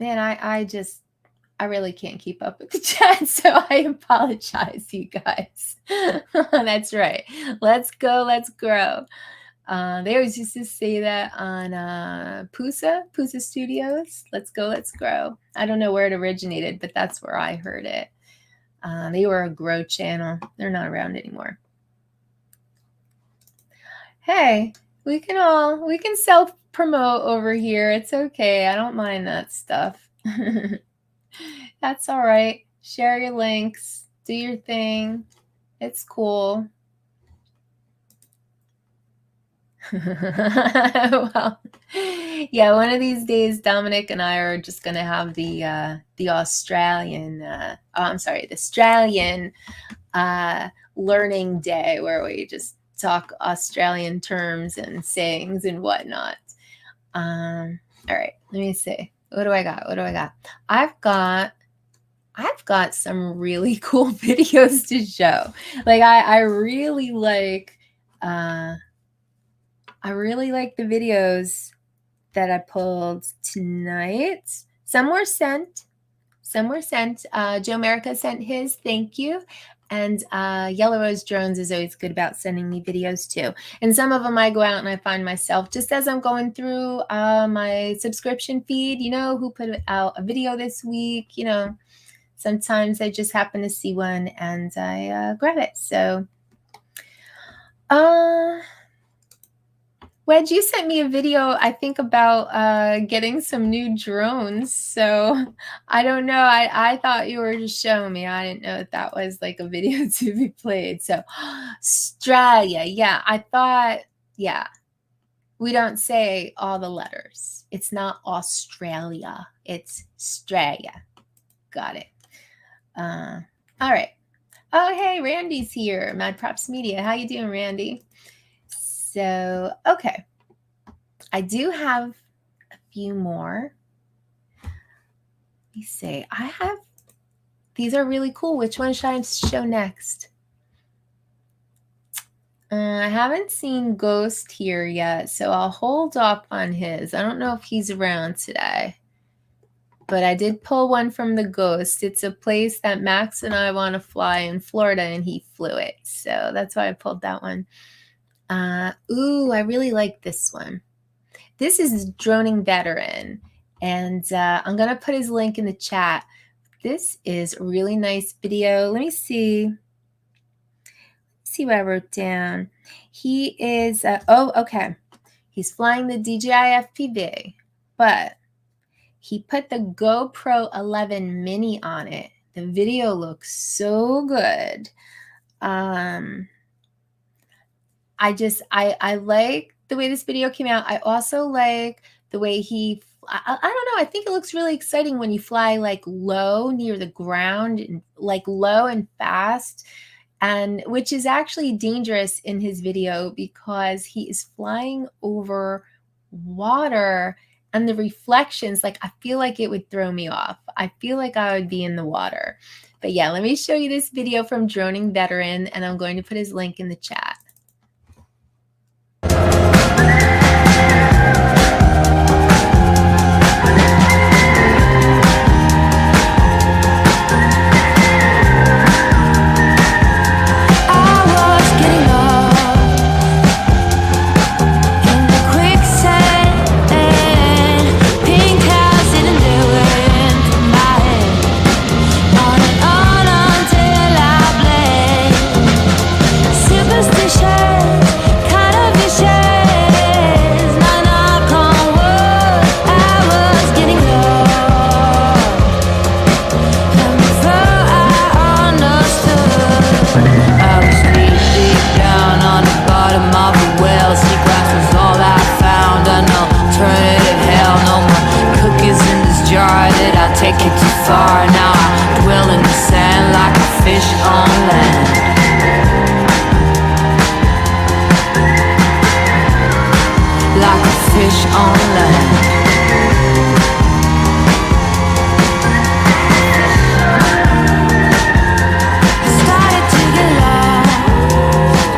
I really can't keep up with the chat, so I apologize, you guys. That's right. Let's go, let's grow. They always used to say that on Pusa Studios. Let's go, let's grow. I don't know where it originated, but that's where I heard it. They were a grow channel. They're not around anymore. Hey, we can self-promote over here. It's okay. I don't mind that stuff. That's all right. Share your links. Do your thing. It's cool. Well, yeah, one of these days, Dominic and I are just going to have the Australian, the Australian learning day, where we just talk Australian terms and sayings and whatnot. All right, let me see. What do I got? What do I got? I've got some really cool videos to show. Like I really like the videos that I pulled tonight. Some were sent. Joe America sent his. Thank you. And Yellow Rose Drones is always good about sending me videos too. And some of them I go out and I find myself, just as I'm going through my subscription feed, you know, who put out a video this week, you know, sometimes I just happen to see one and I grab it. So, Wedge, you sent me a video, I think, about getting some new drones. So I don't know. I thought you were just showing me. I didn't know that was like a video to be played. So Australia. Yeah, I thought, yeah. We don't say all the letters. It's not Australia. It's Australia. Got it. All right. Oh, hey, Randy's here. Mad Props Media. How you doing, Randy? So, okay. I do have a few more. Let me see. These are really cool. Which one should I show next? I haven't seen Ghost here yet, so I'll hold off on his. I don't know if he's around today. But I did pull one from the Ghost. It's a place that Max and I want to fly in Florida, and he flew it. So that's why I pulled that one. Ooh, I really like this one. This is Droning Veteran, and I'm going to put his link in the chat. This is a really nice video. Let me see. See what I wrote down. He is, okay. He's flying the DJI FPV, but he put the GoPro 11 Mini on it. The video looks so good. I like the way this video came out. I also like the way I don't know. I think it looks really exciting when you fly like low near the ground, and like low and fast, and which is actually dangerous in his video because he is flying over water and the reflections, like I feel like it would throw me off. I feel like I would be in the water. But yeah, let me show you this video from Droning Veteran, and I'm going to put his link in the chat. Take it too far, now I dwell in the sand like a fish on land. Like a fish on land. I started to get lost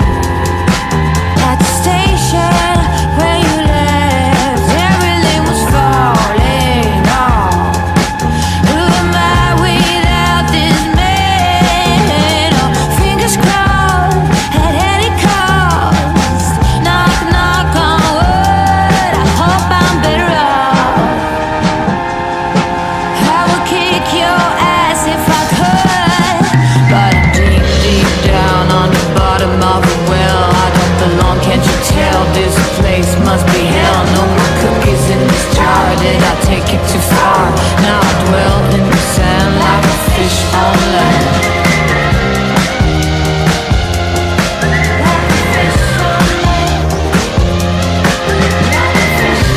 at the station where you left. Everything was falling off. Who am I without this man? Oh, fingers crossed at any cost. Knock, knock on wood. I hope I'm better off. I would kick your ass if I could, but I'm deep, deep down on the bottom of a well. I don't belong, can't you tell? This place must be hell. No more cookies in this jar. Did I take it too far? Now I dwell in the sand like a fish on land. Like a fish on land. Like a fish on land.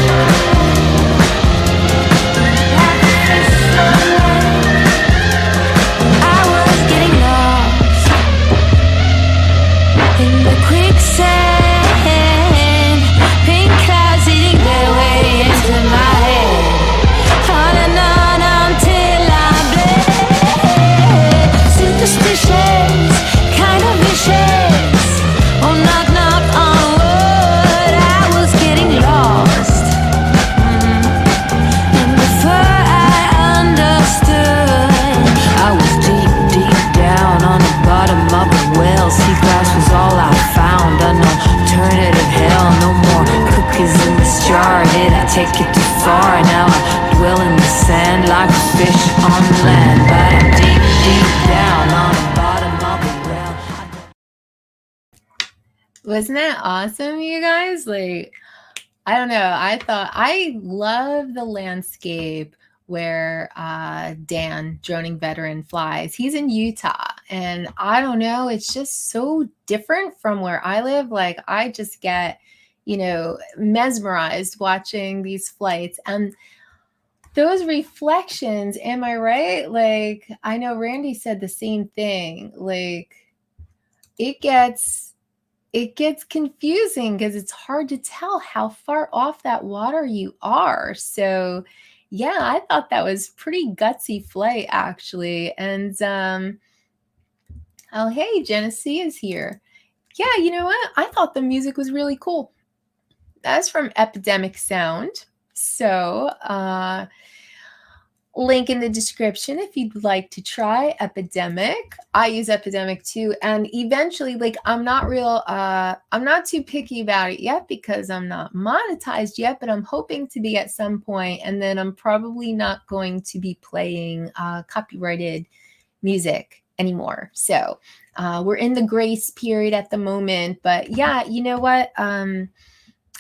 Like a fish on land. I was getting lost in the quicksand. Pink clouds eating their way into my head. On and on until I bled. Superstitious, kind of vicious. Oh, knock, knock on wood. I was getting lost. And before I understood, I was deep, deep down on the bottom of a well. Seagrass was all I found. An alternative hell. No more cookies in this jar. Did I take it too far? Now I dwell in the sand like a fish on land. But I'm deep, deep down on the bottom of a well. Wasn't that awesome, you guys? Like, I don't know. I love the landscape where Dan, Droning Veteran, flies. He's in Utah, and I don't know. It's just so different from where I live. Like, I just get, mesmerized watching these flights and those reflections. Am I right? Like, I know Randy said the same thing. Like, it gets confusing because it's hard to tell how far off that water you are. So yeah, I thought that was pretty gutsy flight, actually. And oh, hey, Genesee is here. Yeah, you know what? I thought the music was really cool. That's from Epidemic Sound. So link in the description if you'd like to try Epidemic. I use Epidemic too, and eventually, like, I'm not too picky about it yet because I'm not monetized yet, but I'm hoping to be at some point, and then I'm probably not going to be playing copyrighted music anymore. So we're in the grace period at the moment, but yeah, you know what?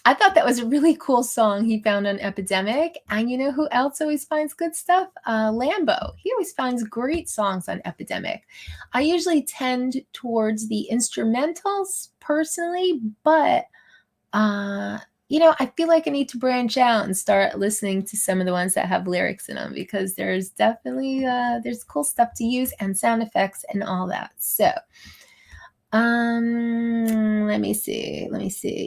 I thought that was a really cool song he found on Epidemic. And you know who else always finds good stuff? Lambo. He always finds great songs on Epidemic. I usually tend towards the instrumentals personally, but I feel like I need to branch out and start listening to some of the ones that have lyrics in them, because there's definitely there's cool stuff to use and sound effects and all that. So let me see.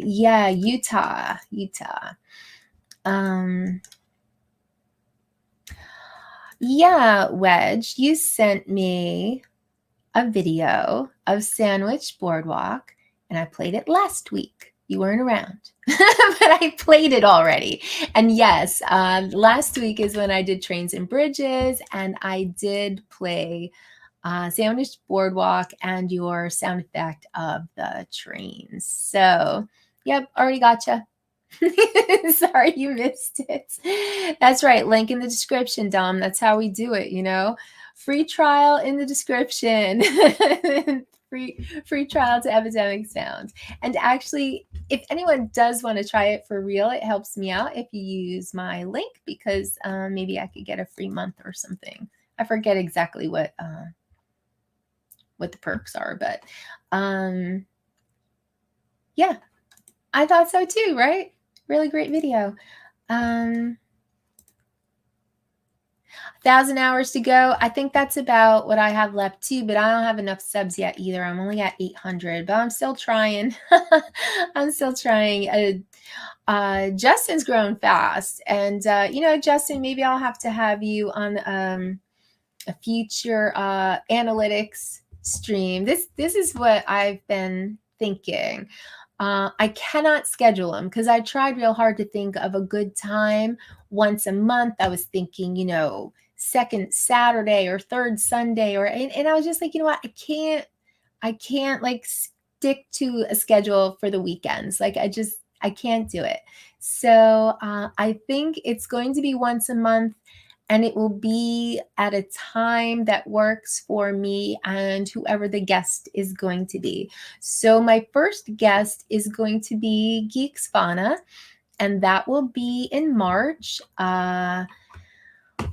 Yeah, Utah. Yeah, Wedge, you sent me a video of Sandwich Boardwalk, and I played it last week. You weren't around, but I played it already. And yes, last week is when I did Trains and Bridges, and I did play Sandwich Boardwalk and your sound effect of the trains. So, yep, already gotcha. Sorry you missed it. That's right. Link in the description, Dom. That's how we do it, you know. Free trial in the description. free trial to Epidemic Sound. And actually, if anyone does want to try it for real, it helps me out if you use my link, because maybe I could get a free month or something. I forget exactly what the perks are, but yeah, I thought so too, right? Really great video. 1,000 hours to go. I think that's about what I have left too, but I don't have enough subs yet either. I'm only at 800, but I'm still trying. I'm still trying. Justin's grown fast, and you know, Justin, maybe I'll have to have you on a future analytics stream. This is what I've been thinking. I cannot schedule them because I tried real hard to think of a good time once a month. I was thinking, you know, second Saturday or third Sunday, and I was just like, you know what, I can't like stick to a schedule for the weekends. Like I can't do it. So I think it's going to be once a month, and it will be at a time that works for me and whoever the guest is going to be. So my first guest is going to be Geeks Fauna, and that will be in March. I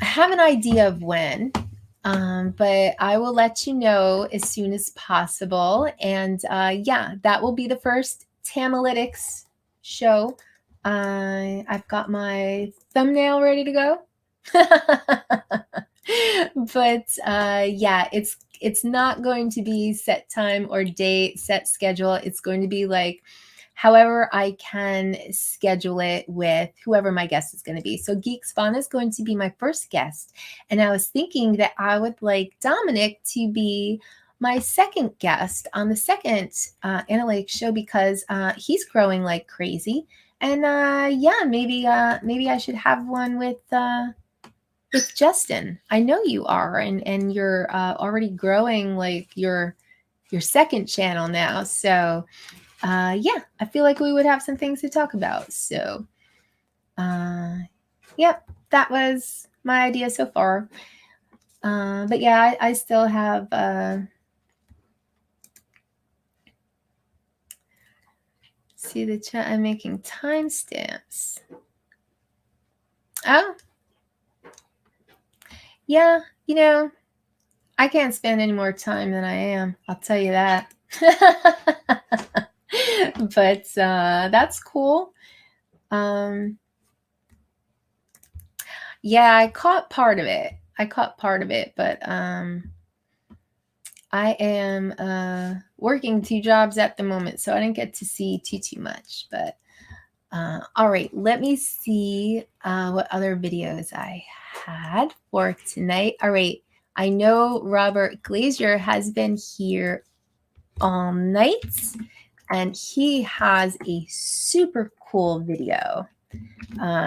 have an idea of when, but I will let you know as soon as possible. And yeah, that will be the first Tamalytics show. I've got my thumbnail ready to go. But yeah, it's not going to be set time or date, set schedule. It's going to be like however I can schedule it with whoever my guest is going to be. So Geeks Fauna is going to be my first guest, and I was thinking that I would like Dominic to be my second guest on the second analytics show, because he's growing like crazy. And yeah, maybe I should have one with Justin. I know you are, and you're already growing like your second channel now. So yeah, I feel like we would have some things to talk about. So yep, that was my idea so far. But yeah, I still have see the chat. I'm making timestamps. Oh. Yeah, you know, I can't spend any more time than I am. I'll tell you that. But that's cool. Yeah, I caught part of it. But I am working 2 jobs at the moment, so I didn't get to see too much. But all right, let me see what other videos I had for tonight. All right, I know Robert Glazier has been here all night, and he has a super cool video.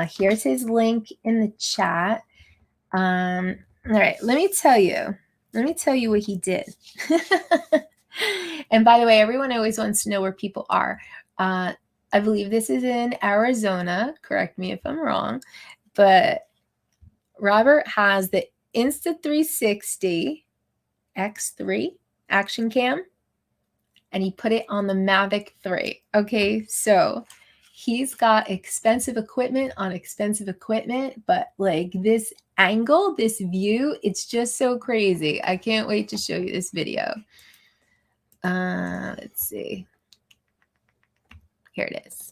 Here's his link in the chat. All right, let me tell you what he did. And by the way, everyone always wants to know where people are. I believe this is in Arizona. Correct me if I'm wrong. But Robert has the Insta360 X3 action cam, and he put it on the Mavic 3. Okay, so he's got expensive equipment on expensive equipment, but like this angle, this view, it's just so crazy. I can't wait to show you this video. Let's see. Here it is.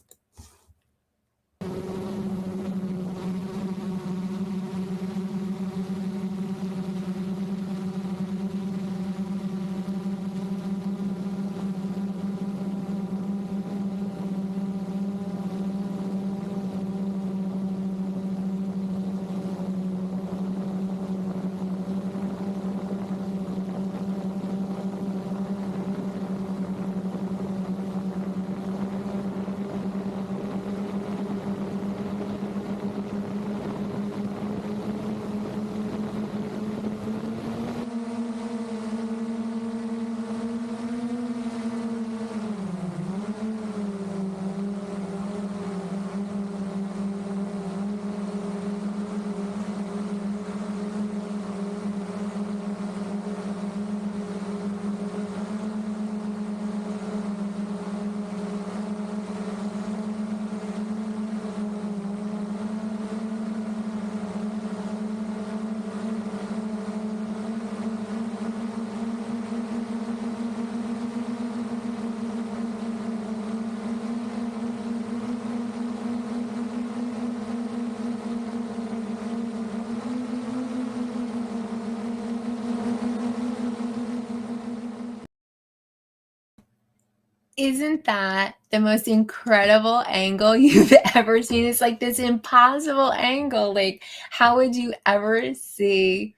Isn't that the most incredible angle you've ever seen? It's like this impossible angle. Like, how would you ever see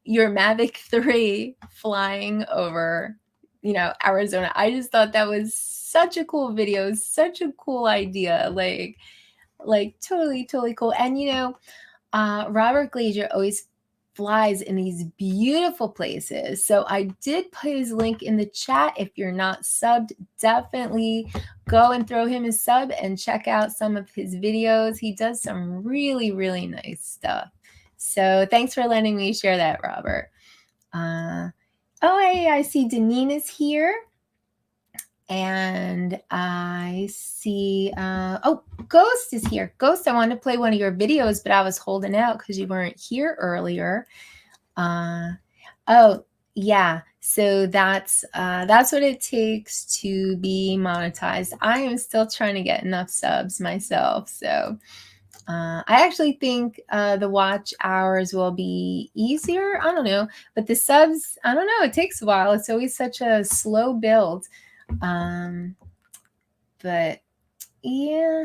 your Mavic 3 flying over, Arizona? I just thought that was such a cool video, such a cool idea. Like totally, totally cool. And Robert Glazier always flies in these beautiful places. So I did put his link in the chat. If you're not subbed, definitely go and throw him a sub and check out some of his videos. He does some really, really nice stuff. So thanks for letting me share that, Robert. Hey, I see Deneen is here. And I see, Ghost is here. Ghost, I wanted to play one of your videos, but I was holding out because you weren't here earlier. Yeah. So that's what it takes to be monetized. I am still trying to get enough subs myself. So I actually think the watch hours will be easier. I don't know. But the subs, I don't know. It takes a while. It's always such a slow build. But yeah,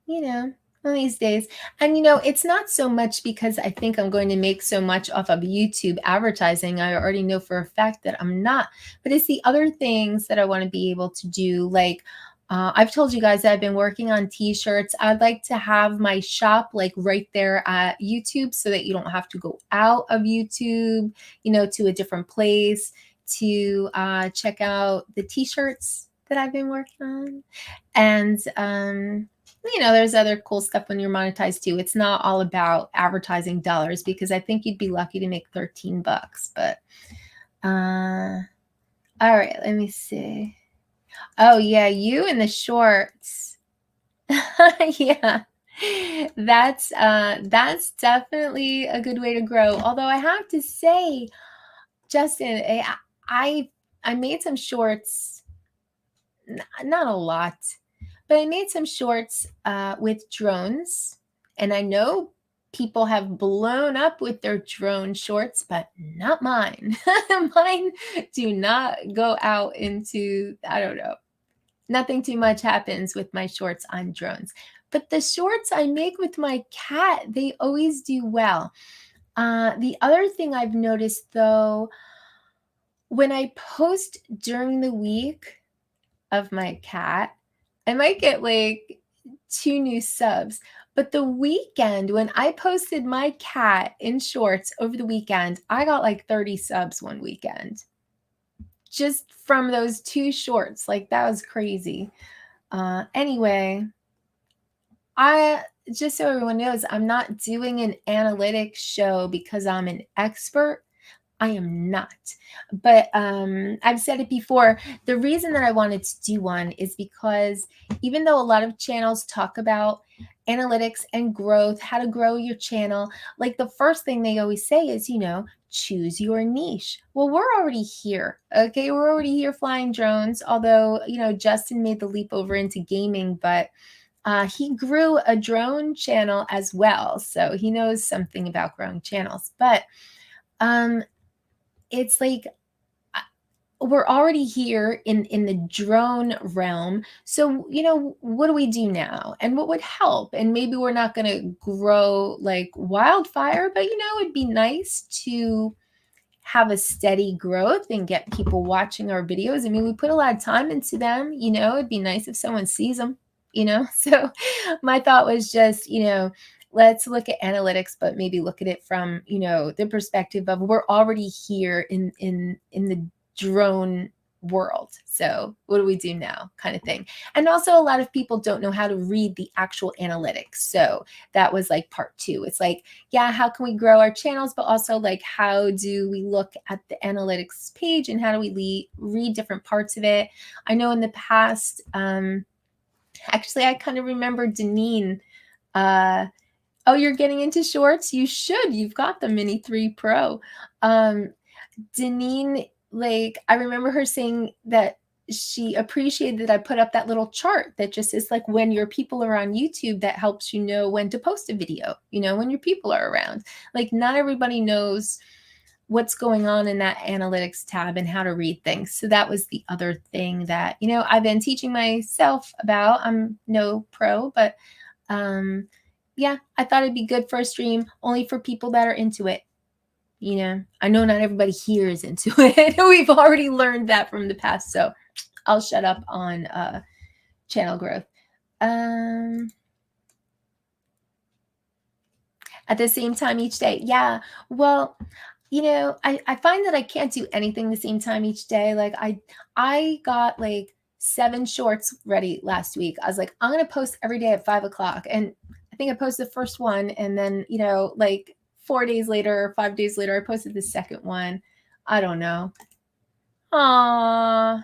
one of these days. And it's not so much because I think I'm going to make so much off of YouTube advertising. I already know for a fact that I'm not, but it's the other things that I want to be able to do. Like, I've told you guys that I've been working on t-shirts. I'd like to have my shop like right there at YouTube so that you don't have to go out of YouTube, to a different place to check out the t-shirts that I've been working on. And, there's other cool stuff when you're monetized too. It's not all about advertising dollars because I think you'd be lucky to make 13 bucks. But, all right, let me see. Oh yeah, you in the shorts. Yeah. That's definitely a good way to grow. Although I have to say, Justin, I made some shorts, not a lot, but I made some shorts with drones. And I know people have blown up with their drone shorts, but not mine. Mine do not go out into, I don't know. Nothing too much happens with my shorts on drones. But the shorts I make with my cat, they always do well. The other thing I've noticed, though, when I post during the week of my cat, I might get like 2 new subs. But the weekend, when I posted my cat in shorts over the weekend, I got like 30 subs one weekend. Just from those 2 shorts. Like, that was crazy. Anyway, just so everyone knows, I'm not doing an analytics show because I'm an expert. I am not. But I've said it before. The reason that I wanted to do one is because even though a lot of channels talk about analytics and growth, how to grow your channel, like the first thing they always say is, choose your niche. Well, we're already here. Okay. We're already here flying drones. Although, Justin made the leap over into gaming, but he grew a drone channel as well. So he knows something about growing channels. But it's like we're already here in the drone realm. So, what do we do now? And what would help? And maybe we're not going to grow like wildfire, but, it'd be nice to have a steady growth and get people watching our videos. I mean, we put a lot of time into them, it'd be nice if someone sees them, So my thought was just, let's look at analytics, but maybe look at it from, the perspective of we're already here in the drone world. So what do we do now, kind of thing. And also a lot of people don't know how to read the actual analytics. So that was like part 2. It's like, yeah, how can we grow our channels, but also like, how do we look at the analytics page and how do we read different parts of it? I know in the past, actually, I kind of remember Deneen, oh, you're getting into shorts? You should. You've got the Mini 3 Pro. Deneen, like, I remember her saying that she appreciated that I put up that little chart that just is like when your people are on YouTube, that helps you know when to post a video, when your people are around. Like, not everybody knows what's going on in that analytics tab and how to read things. So that was the other thing that, you know, I've been teaching myself about. I'm no pro, but yeah, I thought it'd be good for a stream only for people that are into it. You know, I know not everybody here is into it. We've already learned that from the past. So I'll shut up on channel growth. At the same time each day. Yeah. Well, you know, I find that I can't do anything the same time each day. Like I got like 7 shorts ready last week. I was like, I'm going to post every day at 5 o'clock. And I think I posted the first one. And then, you know, like 4 days later, or 5 days later, I posted the second one. I don't know. Aw,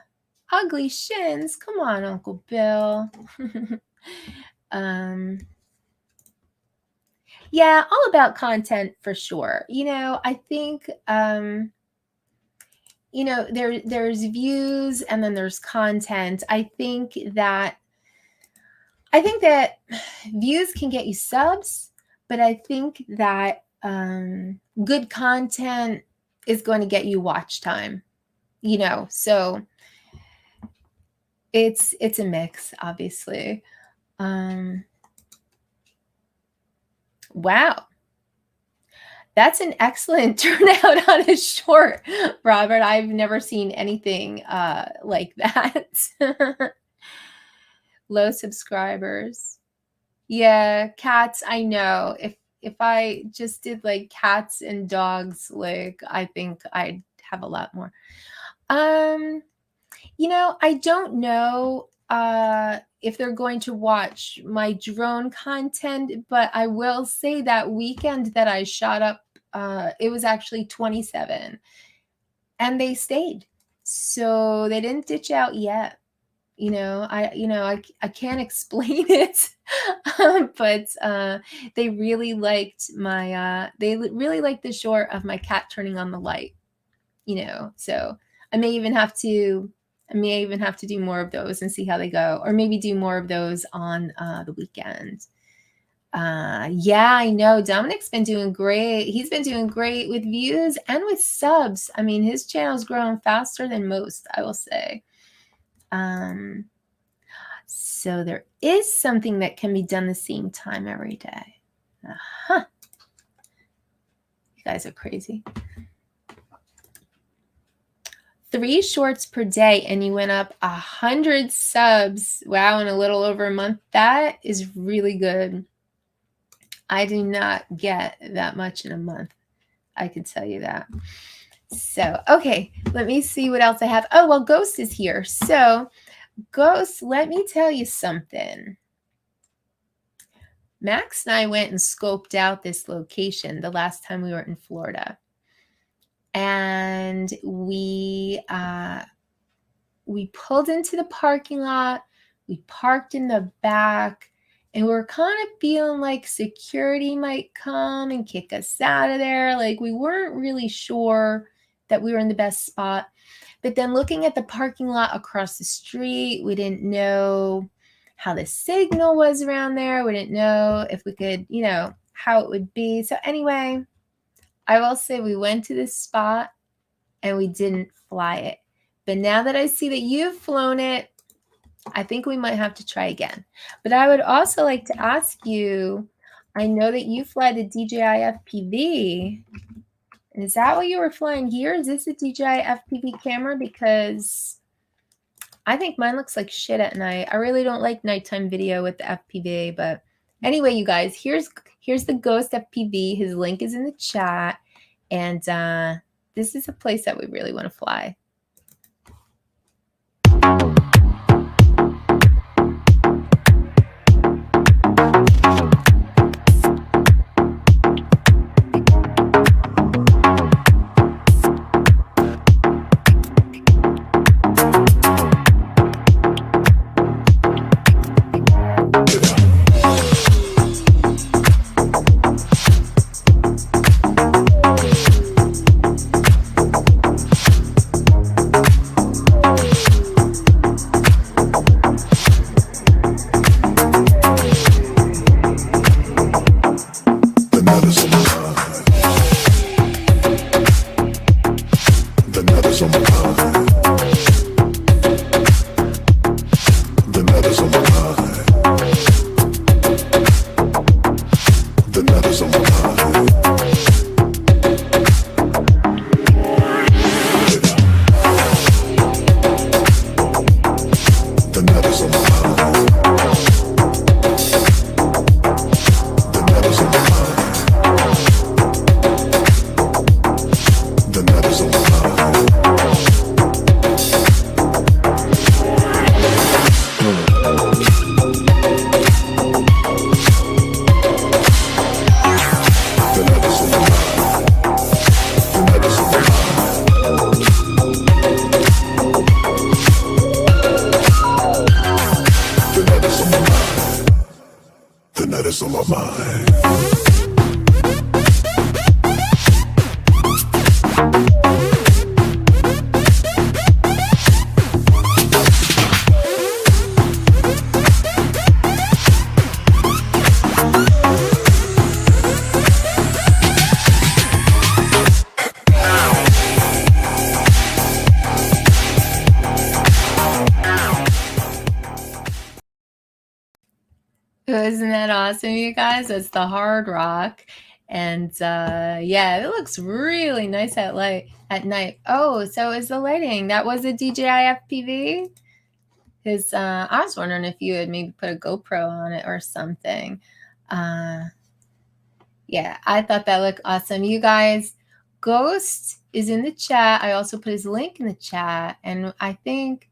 ugly shins. Come on, Uncle Bill. Yeah, all about content for sure. You know, I think, you know, there's views and then there's content. I think that views can get you subs, but I think that good content is going to get you watch time, you know, so it's a mix, obviously. Wow. That's an excellent turnout on a short, Robert. I've never seen anything like that. Low subscribers. Yeah, cats, I know. If I just did like cats and dogs, like I think I'd have a lot more. You know, I don't know if they're going to watch my drone content, but I will say that weekend that I shot up, it was actually 27 and they stayed. So they didn't ditch out yet. You know, I can't explain it, but they really liked my, they really liked the short of my cat turning on the light, you know, so I may even have to do more of those and see how they go, or maybe do more of those on the weekend. Yeah, I know Dominic's been doing great. He's been doing great with views and with subs. I mean, his channel's growing faster than most, I will say. So there is something that can be done the same time every day. You guys are crazy. 3 shorts per day and you went up 100 subs. Wow, in a little over a month. That is really good. I do not get that much in a month. I can tell you that. So, okay, let me see what else I have. Oh, well, Ghost is here. So, Ghost, let me tell you something. Max and I went and scoped out this location the last time we were in Florida. And we pulled into the parking lot. We parked in the back. And we were kind of feeling like security might come and kick us out of there. Like we weren't really sure that we were in the best spot. But then looking at the parking lot across the street, we didn't know how the signal was around there. We didn't know if we could, you know, how it would be. So anyway, I will say we went to this spot and we didn't fly it. But now that I see that you've flown it, I think we might have to try again. But I would also like to ask you, I know that you fly the DJI FPV. Is that what you were flying here? Is this a DJI FPV camera? Because I think mine looks like shit at night. I really don't like nighttime video with the FPV. But anyway, you guys, here's the Ghost FPV. His link is in the chat. And this is a place that we really want to fly. nutter's on my mind. The nutter's on my mind. The nutter's on my mind. The nutter's on my mind. The nutter's on my mind. Isn't that awesome, you guys? That's the Hard Rock. And yeah, it looks really nice at night. Oh, so is the lighting. That was a DJI FPV? Because I was wondering if you had maybe put a GoPro on it or something. Yeah, I thought that looked awesome. You guys, Ghost is in the chat. I also put his link in the chat. And I think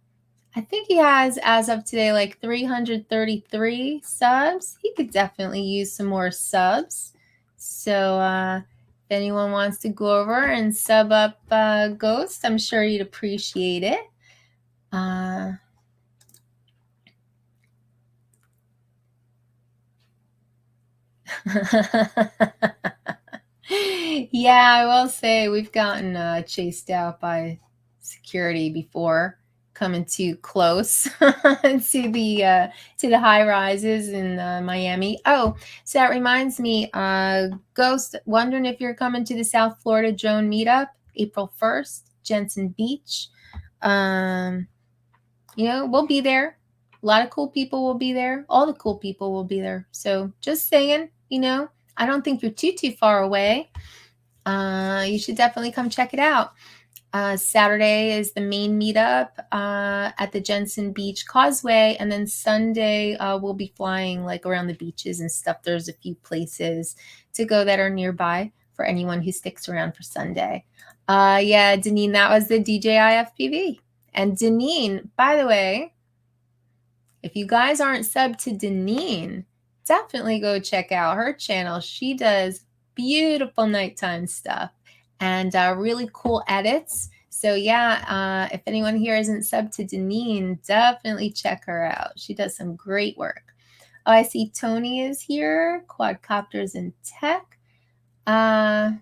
he has, as of today, like 333 subs. He could definitely use some more subs. So if anyone wants to go over and sub up Ghost, I'm sure he'd appreciate it. Yeah, I will say we've gotten chased out by security before, coming too close to the high rises in Miami. Oh, so that reminds me, Ghost, wondering if you're coming to the South Florida drone meetup, April 1st, Jensen Beach. You know, we'll be there. A lot of cool people will be there. All the cool people will be there. So just saying, you know, I don't think you're too far away. You should definitely come check it out. Saturday is the main meetup at the Jensen Beach Causeway. And then Sunday, we'll be flying like around the beaches and stuff. There's a few places to go that are nearby for anyone who sticks around for Sunday. Yeah, Deneen, that was the DJI FPV. And Deneen, by the way, if you guys aren't subbed to Deneen, definitely go check out her channel. She does beautiful nighttime stuff and really cool edits. So yeah, if anyone here isn't subbed to Deneen, definitely check her out. She does some great work. Oh, I see Tony is here. Quadcopters and Tech. Oh,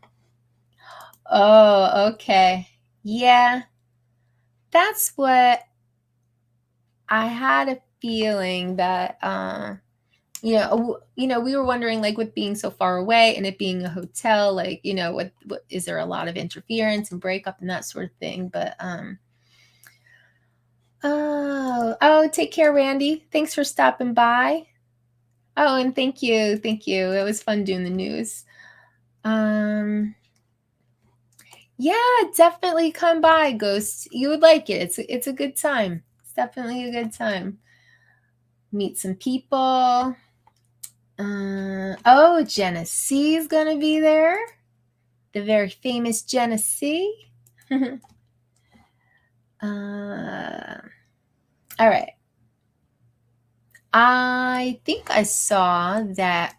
okay. Yeah, that's what I had a feeling that, we were wondering, like, with being so far away and it being a hotel, like, you know, what is there a lot of interference and breakup and that sort of thing? But, take care, Randy. Thanks for stopping by. Oh, and thank you. It was fun doing the news. Yeah, definitely come by, Ghost. You would like it. It's a good time. It's definitely a good time. Meet some people. Jenna C is gonna be there. The very famous Jenna C. All right. I think I saw that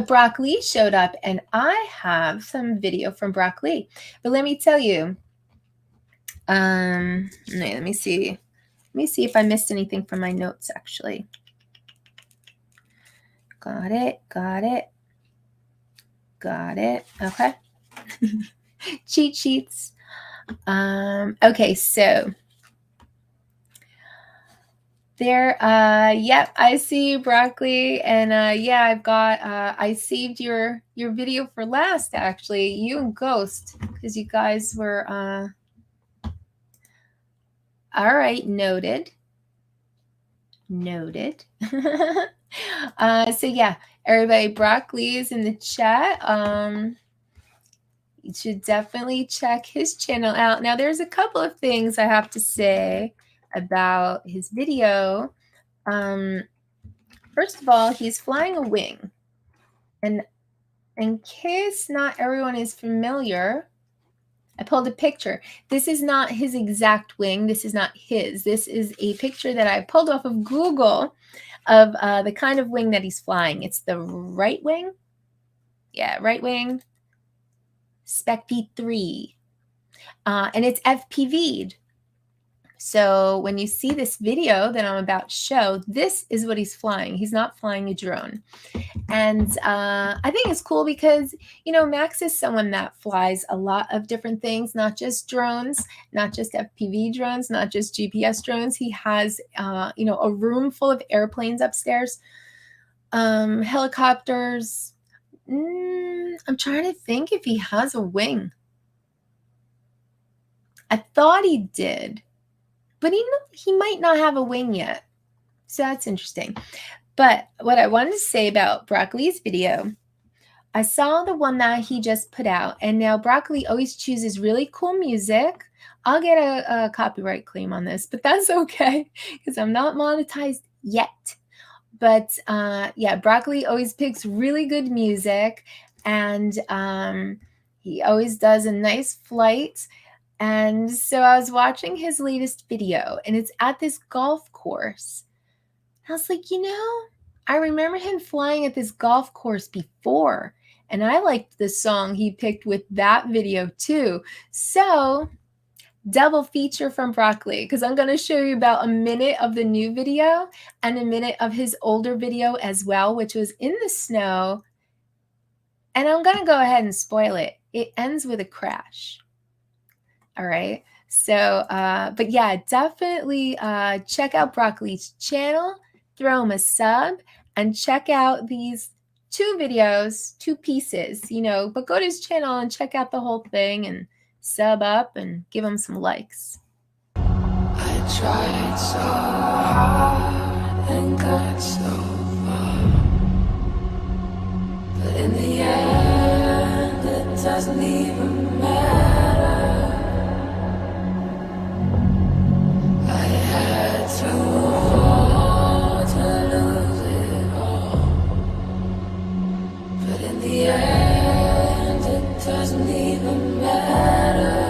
Brock Lee showed up, and I have some video from Brock Lee. But let me tell you, let me see. Let me see if I missed anything from my notes, actually. Got it. Okay. Cheat sheets. Okay, so there, yep, I see broccoli, and I've got I saved your video for last, actually, you and Ghost, because you guys were all right, noted. So yeah, everybody. Broccoli is in the chat. You should definitely check his channel out. Now, there's a couple of things I have to say about his video. First of all, he's flying a wing. And in case not everyone is familiar, I pulled a picture. This is not his exact wing. This is not his. This is a picture that I pulled off of Google of the kind of wing that he's flying. It's the right wing. Yeah, right wing. Spec V3. And it's FPV'd. So when you see this video that I'm about to show, this is what he's flying. He's not flying a drone. And I think it's cool because, you know, Max is someone that flies a lot of different things, not just drones, not just FPV drones, not just GPS drones. He has, you know, a room full of airplanes upstairs, helicopters. I'm trying to think if he has a wing. I thought he did. But he might not have a wing yet. So that's interesting. But what I wanted to say about Broccoli's video, I saw the one that he just put out. And now Broccoli always chooses really cool music. I'll get a copyright claim on this, but that's okay because I'm not monetized yet. But yeah, Broccoli always picks really good music. And he always does a nice flight. And so I was watching his latest video, and it's at this golf course. I was like, you know, I remember him flying at this golf course before, and I liked the song he picked with that video too. So double feature from Broccoli, because I'm going to show you about a minute of the new video and a minute of his older video as well, which was in the snow. And I'm going to go ahead and spoil it. It ends with a crash. All right. So, but yeah, definitely check out Broccoli's channel, throw him a sub, and check out these two videos, two pieces, you know, but go to his channel and check out the whole thing and sub up and give him some likes. I tried so hard and got so far, but in the end, it doesn't even matter. To fall, to lose it all, but in the end it doesn't even matter.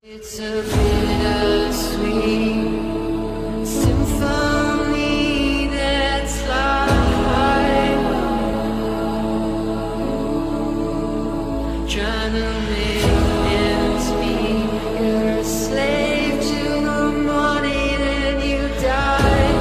It's a bittersweet symphony that's life, trying to make ends meet. You're a slave to the money, then you die.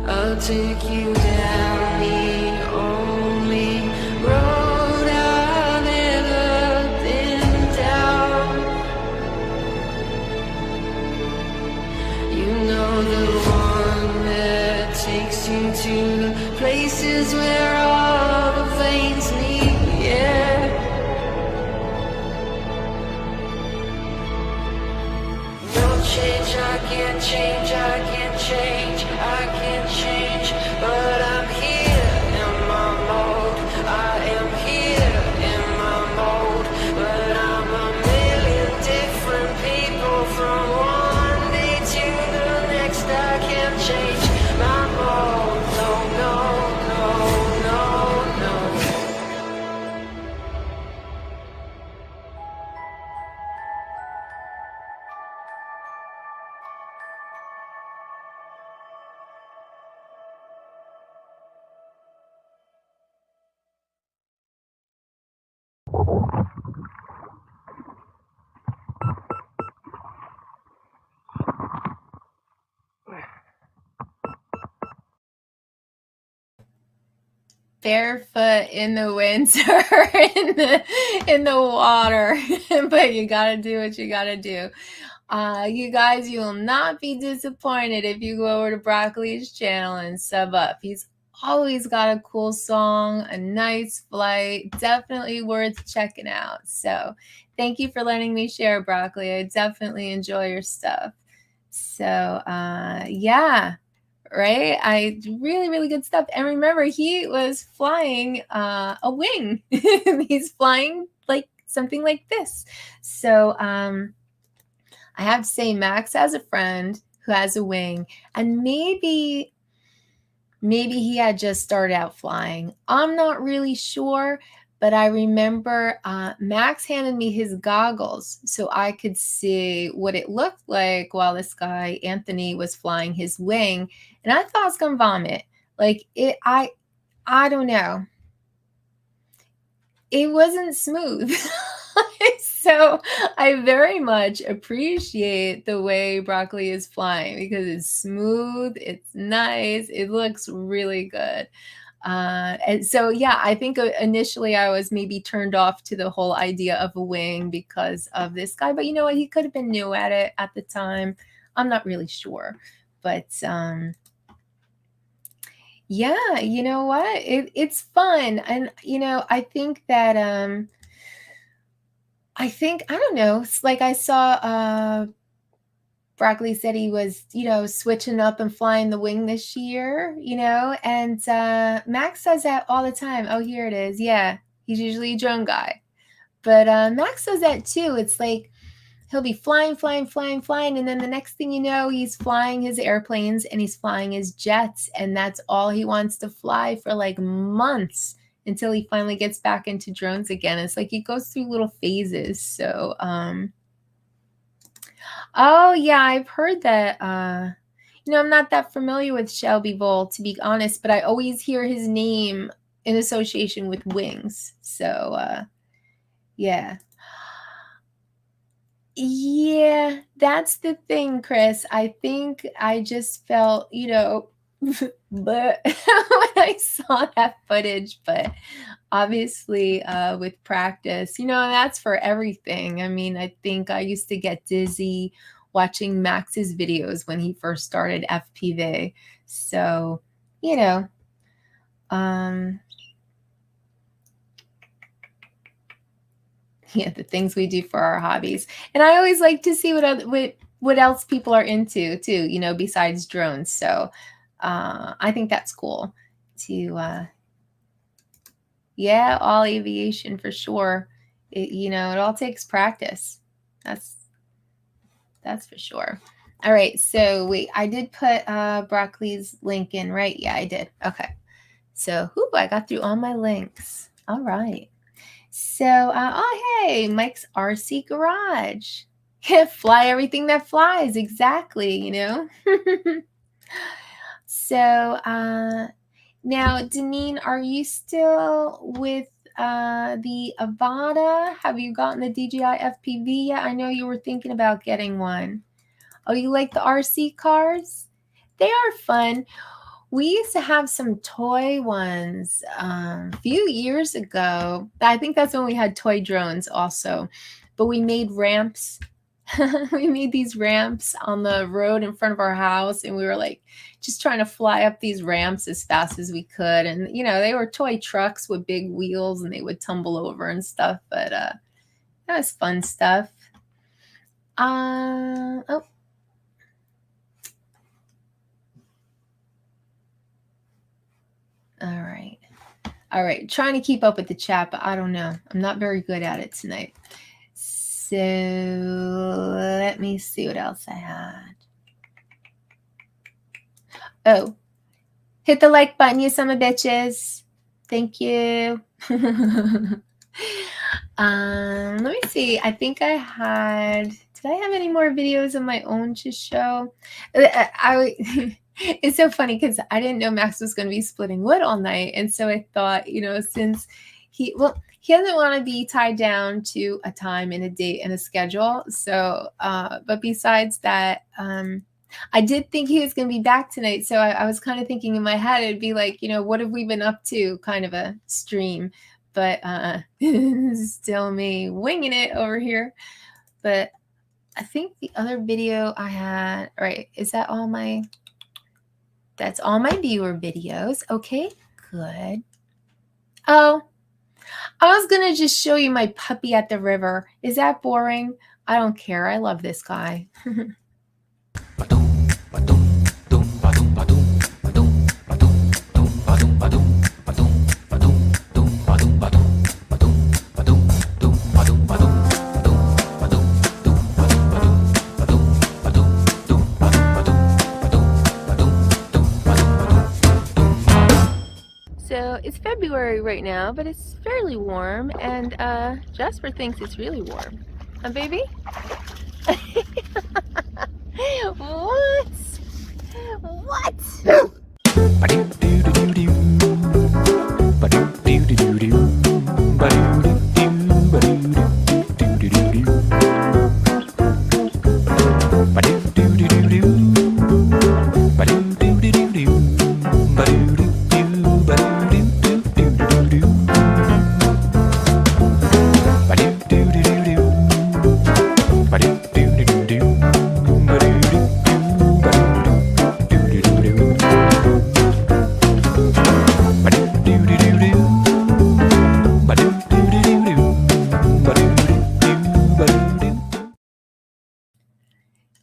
I'll take you down the only road I've ever been down. You know, the one that takes you to the places where all the veins meet, yeah. No change, I can't change, I can't change, I can't change, but Barefoot in the winter in the water, but you gotta do what you gotta do. You guys, you will not be disappointed if you go over to Broccoli's channel and sub up. He's always got a cool song, a nice flight, definitely worth checking out. So thank you for letting me share, Broccoli. I definitely enjoy your stuff. So yeah. Right? Really, really good stuff. And remember, he was flying a wing. He's flying like something like this. So I have to say, Max has a friend who has a wing, and maybe he had just started out flying. I'm not really sure, but I remember Max handed me his goggles so I could see what it looked like while this guy, Anthony, was flying his wing. And I thought I was going to vomit. Like, I don't know. It wasn't smooth. So I very much appreciate the way Broccoli is flying because it's smooth, it's nice, it looks really good. And so, yeah, I think initially I was maybe turned off to the whole idea of a wing because of this guy. But you know what? He could have been new at it at the time. I'm not really sure. But yeah, you know what? It's fun. And, you know, I think that I don't know. It's like I saw Broccoli said he was, you know, switching up and flying the wing this year, you know, and Max says that all the time. Oh, here it is. Yeah, he's usually a drone guy. But Max does that too. It's like he'll be flying, and then the next thing you know, he's flying his airplanes and he's flying his jets, and that's all he wants to fly for like months until he finally gets back into drones again. It's like he goes through little phases. So, oh yeah, I've heard that. You know, I'm not that familiar with Shelby Bull, to be honest, but I always hear his name in association with wings. So, yeah. Yeah, that's the thing, Chris. I think I just felt, you know, but when I saw that footage, but obviously with practice, you know, that's for everything. I mean, I think I used to get dizzy watching Max's videos when he first started FPV. So, you know, yeah, the things we do for our hobbies. And I always like to see what else people are into too, you know, besides drones. So I think that's cool to yeah, all aviation for sure. You know, it all takes practice. That's for sure. All right, so wait, I did put Broccoli's link in, right? Yeah, I did. Okay. So, I got through all my links. All right. So, oh, hey, Mike's RC Garage. Yeah, fly everything that flies. Exactly, you know. So, now, Deneen, are you still with the Avada? Have you gotten the DJI FPV yet? I know you were thinking about getting one. Oh, you like the RC cars? They are fun. We used to have some toy ones a few years ago. I think that's when we had toy drones also. But we made ramps. We made these ramps on the road in front of our house. And we were like just trying to fly up these ramps as fast as we could. And, you know, they were toy trucks with big wheels and they would tumble over and stuff. But that was fun stuff. Oh. All right. Trying to keep up with the chat, but I don't know. I'm not very good at it tonight. So let me see what else I had. Oh, hit the like button, you son of bitches. Thank you. Let me see. I think I had. Did I have any more videos of my own to show? It's so funny because I didn't know Max was going to be splitting wood all night. And so I thought, you know, since he he doesn't want to be tied down to a time and a date and a schedule. So, but besides that, I did think he was going to be back tonight. So I was kind of thinking in my head, it'd be like, what have we been up to kind of a stream, but still me winging it over here. But I think the other video I had, right, is that all that's all my viewer videos. Okay, good. Oh, I was going to just show you my puppy at the river. Is that boring? I don't care. I love this guy. So it's February right now, but it's fairly warm, and Jasper thinks it's really warm. Huh, baby? What?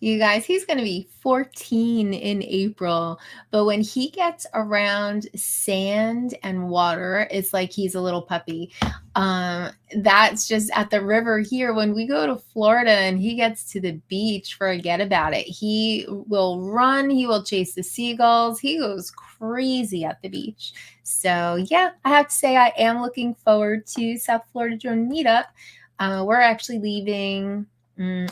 You guys, he's going to be 14 in April, but when he gets around sand and water, it's like he's a little puppy. That's just at the river here. When we go to Florida and he gets to the beach, forget about it. He will run. He will chase the seagulls. He goes crazy at the beach. So yeah, I have to say I am looking forward to South Florida Drone Meetup. We're actually leaving...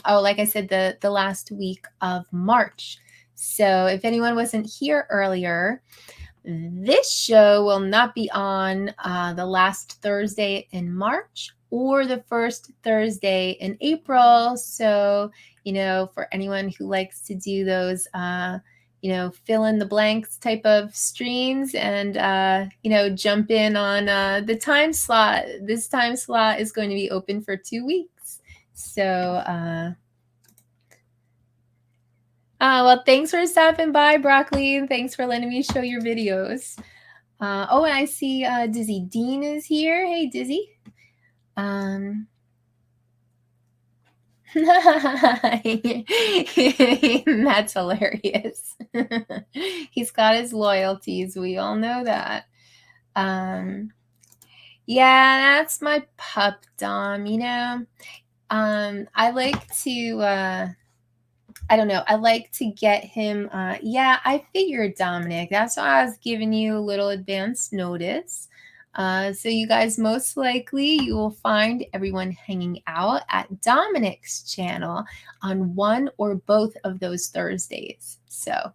like I said, the last week of March. So if anyone wasn't here earlier, this show will not be on the last Thursday in March or the first Thursday in April. So, for anyone who likes to do those, fill in the blanks type of streams and, jump in on the time slot. This time slot is going to be open for 2 weeks. So, well, thanks for stopping by, Broccoli, and thanks for letting me show your videos. And I see Dizzy Dean is here. Hey, Dizzy. That's hilarious. He's got his loyalties. We all know that. Yeah, that's my pup, Dom, I like to, I don't know. I like to get him. Yeah, I figured, Dominic. That's why I was giving you a little advance notice. So you guys, most likely you will find everyone hanging out at Dominic's channel on one or both of those Thursdays. So,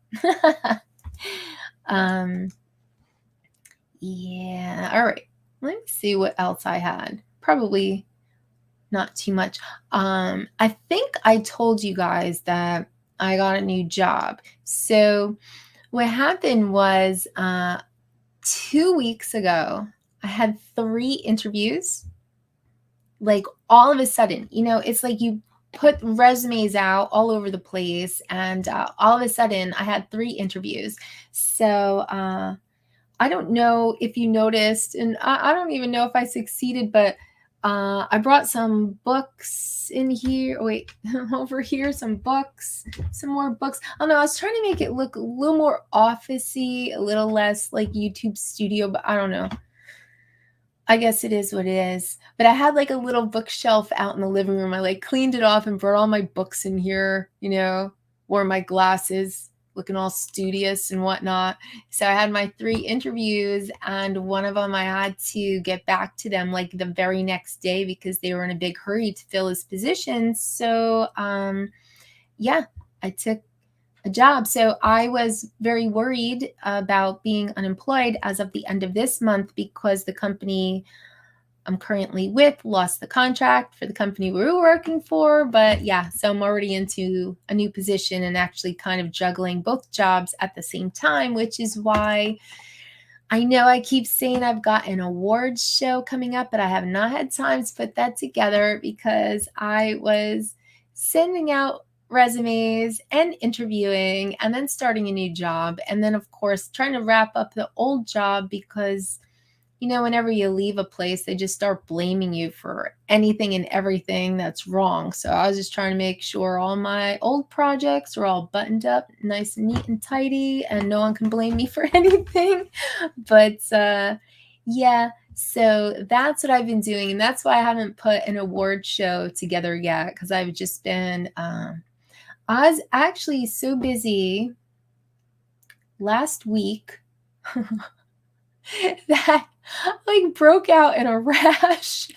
yeah. All right. Let me see what else I had. Probably not too much. I think I told you guys that I got a new job. So what happened was 2 weeks ago, I had 3 interviews. Like all of a sudden, it's like you put resumes out all over the place, and all of a sudden I had 3 interviews. So I don't know if you noticed, and I don't even know if I succeeded, but I brought some books in here. Wait, over here, some books, some more books. I don't know. I was trying to make it look a little more office-y, a little less like YouTube studio, but I don't know. I guess it is what it is. But I had like a little bookshelf out in the living room. I cleaned it off and brought all my books in here, wore my glasses, looking all studious and whatnot. So I had my 3 interviews, and one of them I had to get back to them the very next day because they were in a big hurry to fill his position. So yeah, I took a job. So I was very worried about being unemployed as of the end of this month because the company I'm currently with lost the contract for the company we were working for. But yeah, so I'm already into a new position and actually kind of juggling both jobs at the same time, which is why I know I keep saying I've got an awards show coming up, but I have not had time to put that together because I was sending out resumes and interviewing and then starting a new job. And then, of course, trying to wrap up the old job because, you know, whenever you leave a place, they just start blaming you for anything and everything that's wrong. So I was just trying to make sure all my old projects are all buttoned up, nice and neat and tidy, and no one can blame me for anything. But yeah, so that's what I've been doing. And that's why I haven't put an award show together yet, because I've just been, I was actually so busy last week that like broke out in a rash.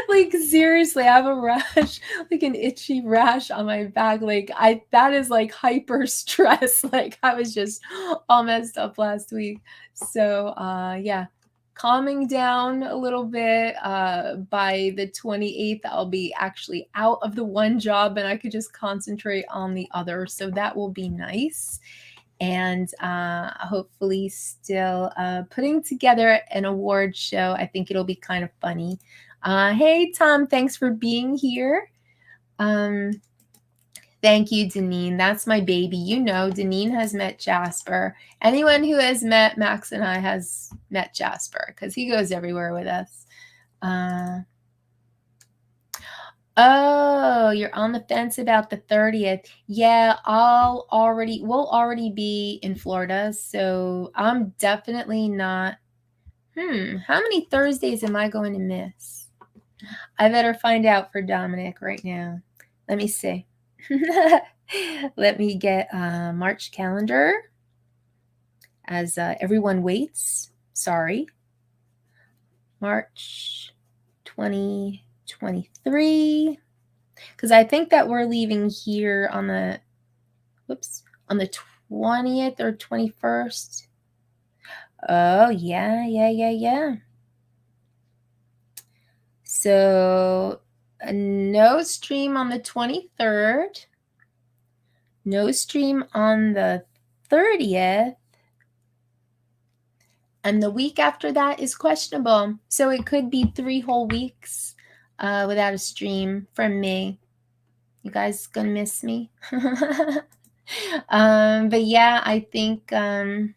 Like seriously, I have a rash, like an itchy rash on my back. Like that is like hyper stress. Like I was just all messed up last week. So yeah, calming down a little bit. By the 28th, I'll be actually out of the one job and I could just concentrate on the other. So that will be nice. And hopefully still putting together an award show. I think it'll be kind of funny. Hey, Tom, thanks for being here. Thank you, Deneen. That's my baby. You know, Deneen has met Jasper. Anyone who has met Max and I has met Jasper because he goes everywhere with us. Oh, you're on the fence about the 30th. Yeah, we'll already be in Florida, so I'm definitely not. How many Thursdays am I going to miss? I better find out for Dominic right now. Let me see. Let me get March calendar as everyone waits. Sorry. March 2023, because I think that we're leaving here on the 20th or 21st. Oh yeah. So no stream on the 23rd, no stream on the 30th, and the week after that is questionable. So it could be 3 whole weeks without a stream from me. You guys gonna miss me? But yeah, I think we're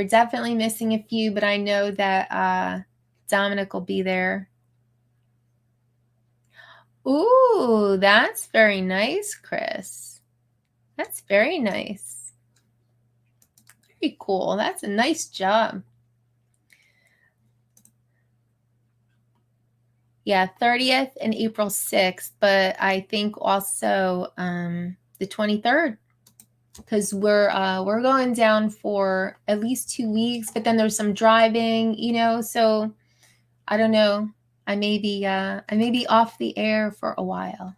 definitely missing a few, but I know that Dominic will be there. Ooh, that's very nice, Chris. That's very nice. Very cool. That's a nice job. Yeah, 30th and April 6th, but I think also the 23rd, because we're going down for at least 2 weeks, but then there's some driving, you know, so I don't know. I may be off the air for a while.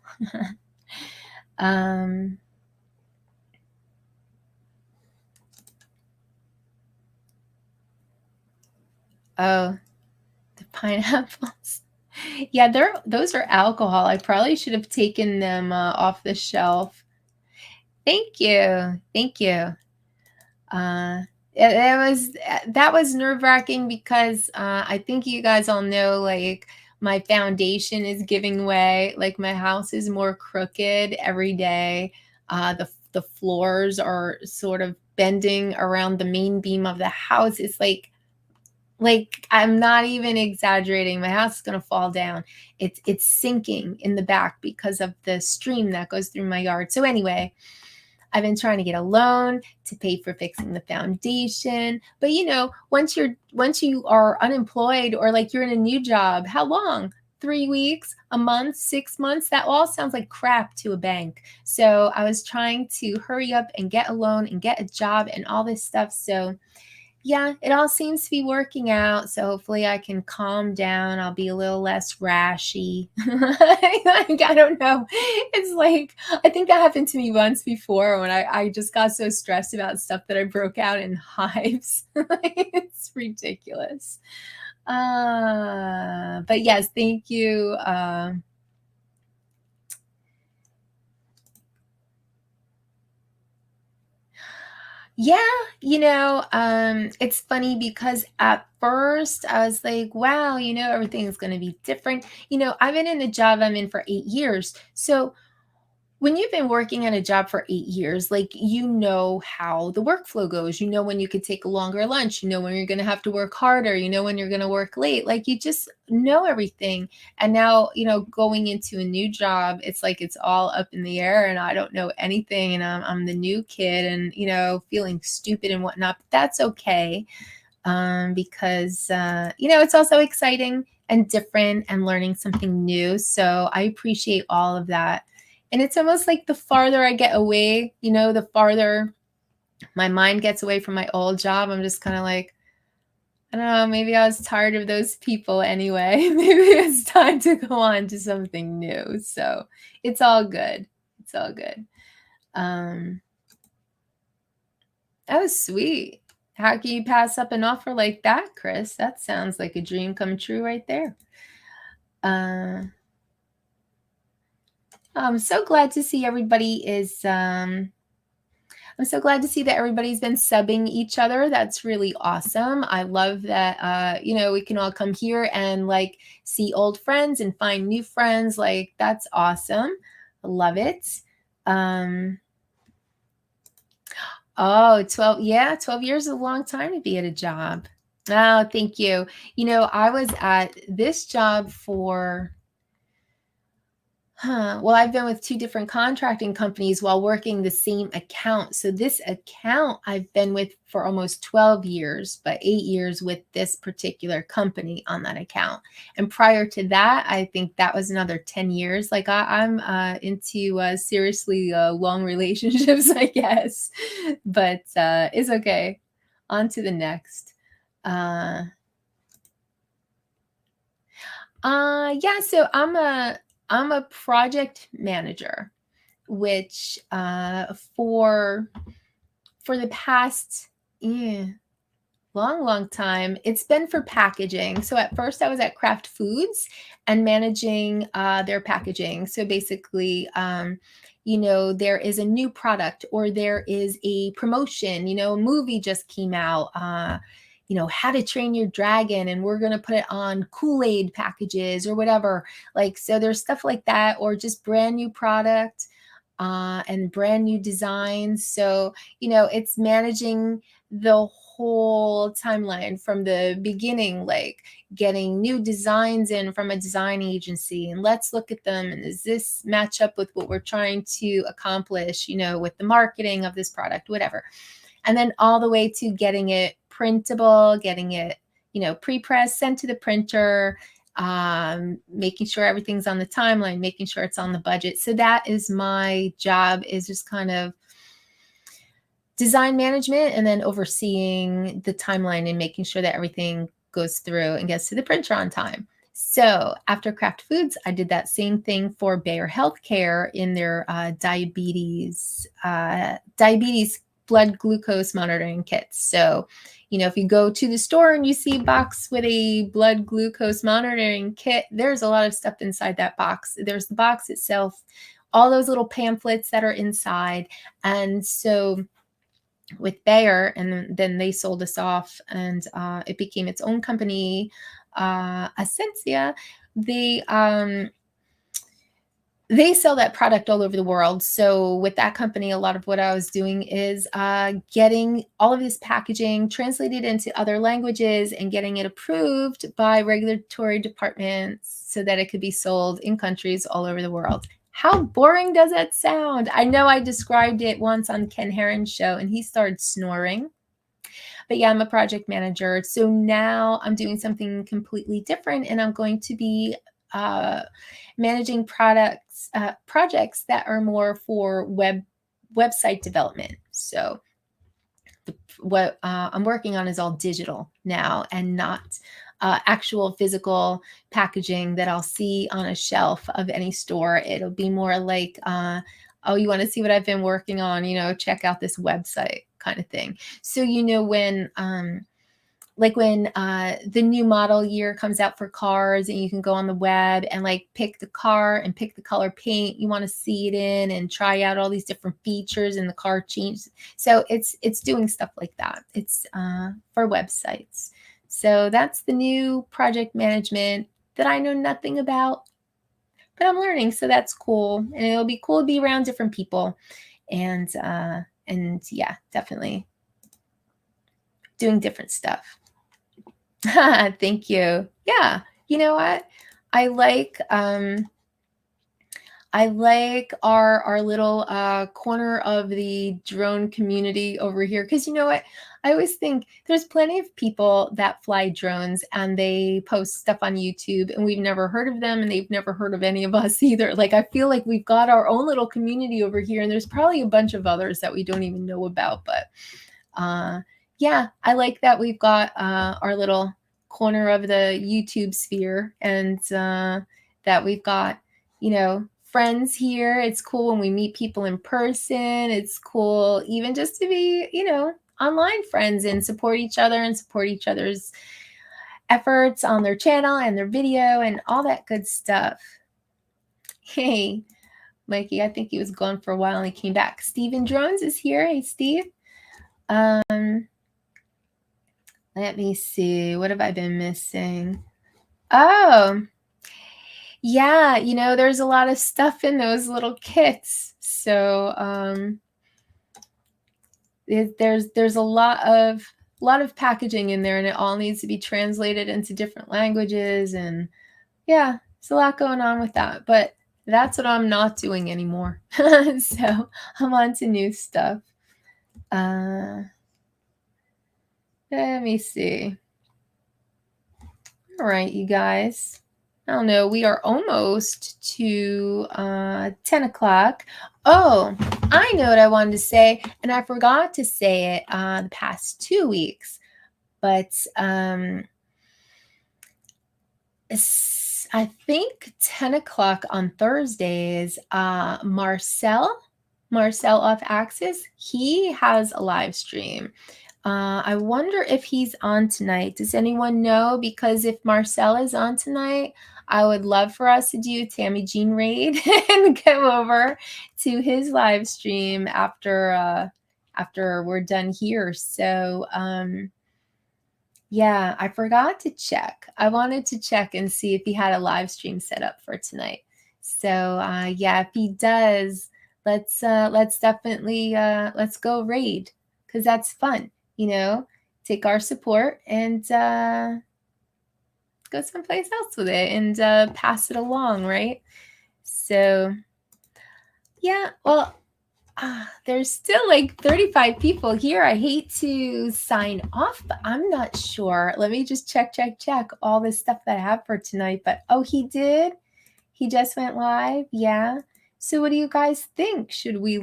Oh, the pineapples. Yeah, those are alcohol. I probably should have taken them off the shelf. Thank you. That was nerve-wracking because I think you guys all know, like, my foundation is giving way. Like, my house is more crooked every day. The floors are sort of bending around the main beam of the house. It's like I'm not even exaggerating. My house is going to fall down. It's sinking in the back because of the stream that goes through my yard. So anyway, I've been trying to get a loan to pay for fixing the foundation. But you know, once you are unemployed or like you're in a new job, how long? 3 weeks, a month, 6 months? That all sounds like crap to a bank. So I was trying to hurry up and get a loan and get a job and all this stuff. So yeah, it all seems to be working out. So hopefully I can calm down. I'll be a little less rashy. Like, I don't know. It's like, I think that happened to me once before when I just got so stressed about stuff that I broke out in hives. It's ridiculous. But yes, thank you. Yeah, it's funny because at first I was like, wow, everything's going to be different. I've been in the job I'm in for 8 years. So when you've been working at a job for 8 years, like, how the workflow goes, when you could take a longer lunch, when you're going to have to work harder, when you're going to work late, like, you just know everything. And now, going into a new job, it's like it's all up in the air and I don't know anything. And I'm the new kid and, feeling stupid and whatnot. But that's okay. Because, it's also exciting and different and learning something new. So I appreciate all of that. And it's almost like the farther I get away, the farther my mind gets away from my old job. I'm just kind of like, I don't know, maybe I was tired of those people anyway. Maybe it's time to go on to something new. So it's all good. It's all good. That was sweet. How can you pass up an offer like that, Chris? That sounds like a dream come true right there. I'm so glad to see everybody is, I'm so glad to see that everybody's been subbing each other. That's really awesome. I love that, we can all come here and like see old friends and find new friends. Like, that's awesome. I love it. 12. Yeah, 12 years is a long time to be at a job. Oh, thank you. I was at this job for, well, I've been with 2 different contracting companies while working the same account. So this account I've been with for almost 12 years, but 8 years with this particular company on that account. And prior to that, I think that was another 10 years. Like, I'm into seriously long relationships, I guess. But it's okay. On to the next. Yeah, so I'm a project manager, which for the past long time, it's been for packaging. So at first I was at Kraft Foods and managing their packaging. So basically, there is a new product or there is a promotion, a movie just came out, How to Train Your Dragon, and we're going to put it on Kool-Aid packages or whatever. Like, so there's stuff like that, or just brand new product and brand new designs. So, it's managing the whole timeline from the beginning, like getting new designs in from a design agency and let's look at them. And does this match up with what we're trying to accomplish, with the marketing of this product, whatever. And then all the way to getting it printable, getting it, pre-pressed, sent to the printer, making sure everything's on the timeline, making sure it's on the budget. So that is my job, is just kind of design management and then overseeing the timeline and making sure that everything goes through and gets to the printer on time. So after Kraft Foods, I did that same thing for Bayer Healthcare in their diabetes blood glucose monitoring kits. So, if you go to the store and you see a box with a blood glucose monitoring kit, there's a lot of stuff inside that box. There's the box itself, all those little pamphlets that are inside. And so with Bayer, and then they sold us off and it became its own company, Ascensia. They sell that product all over the world. So with that company, a lot of what I was doing is getting all of this packaging translated into other languages and getting it approved by regulatory departments so that it could be sold in countries all over the world. How boring does that sound? I know I described it once on Ken Heron's show and he started snoring. But yeah, I'm a project manager. So now I'm doing something completely different and I'm going to be managing projects that are more for website development. So what I'm working on is all digital now and not actual physical packaging that I'll see on a shelf of any store. It'll be more like, oh, you want to see what I've been working on, check out this website kind of thing. So, like when the new model year comes out for cars and you can go on the web and like pick the car and pick the color paint you want to see it in and try out all these different features and the car changes. So it's doing stuff like that. It's for websites. So that's the new project management that I know nothing about, but I'm learning. So that's cool. And it'll be cool to be around different people. And yeah, definitely doing different stuff. Thank you. Yeah. You know what? I like our little corner of the drone community over here. Because you know what? I always think there's plenty of people that fly drones and they post stuff on YouTube and we've never heard of them and they've never heard of any of us either. Like, I feel like we've got our own little community over here and there's probably a bunch of others that we don't even know about. But yeah, I like that we've got our little corner of the YouTube sphere and that we've got, you know, friends here. It's cool when we meet people in person. It's cool even just to be, you know, online friends and support each other and support each other's efforts on their channel and their video and all that good stuff. Hey, Mikey, I think he was gone for a while and he came back. Steven Drones is here. Hey, Steve. Let me see. What have I been missing? Oh, yeah. You know, there's a lot of stuff in those little kits. So there's a lot of packaging in there and it all needs to be translated into different languages. And yeah, there's a lot going on with that. But that's what I'm not doing anymore. So I'm on to new stuff. Let me see. All right, you guys. I don't know. We are almost to 10 o'clock. Oh, I know what I wanted to say, and I forgot to say it the past 2 weeks. But I think 10 o'clock on Thursdays, Marcel off Axis, he has a live stream. I wonder if he's on tonight. Does anyone know? Because if Marcel is on tonight, I would love for us to do Tammie Jean raid and go over to his live stream after we're done here. So yeah, I forgot to check. I wanted to check and see if he had a live stream set up for tonight. So yeah, if he does, let's definitely let's go raid because that's fun. You know, take our support and go someplace else with it and pass it along, right? So, yeah, well, there's still like 35 people here. I hate to sign off, but I'm not sure. Let me just check all this stuff that I have for tonight. But, oh, he did? He just went live? Yeah. So what do you guys think? Should we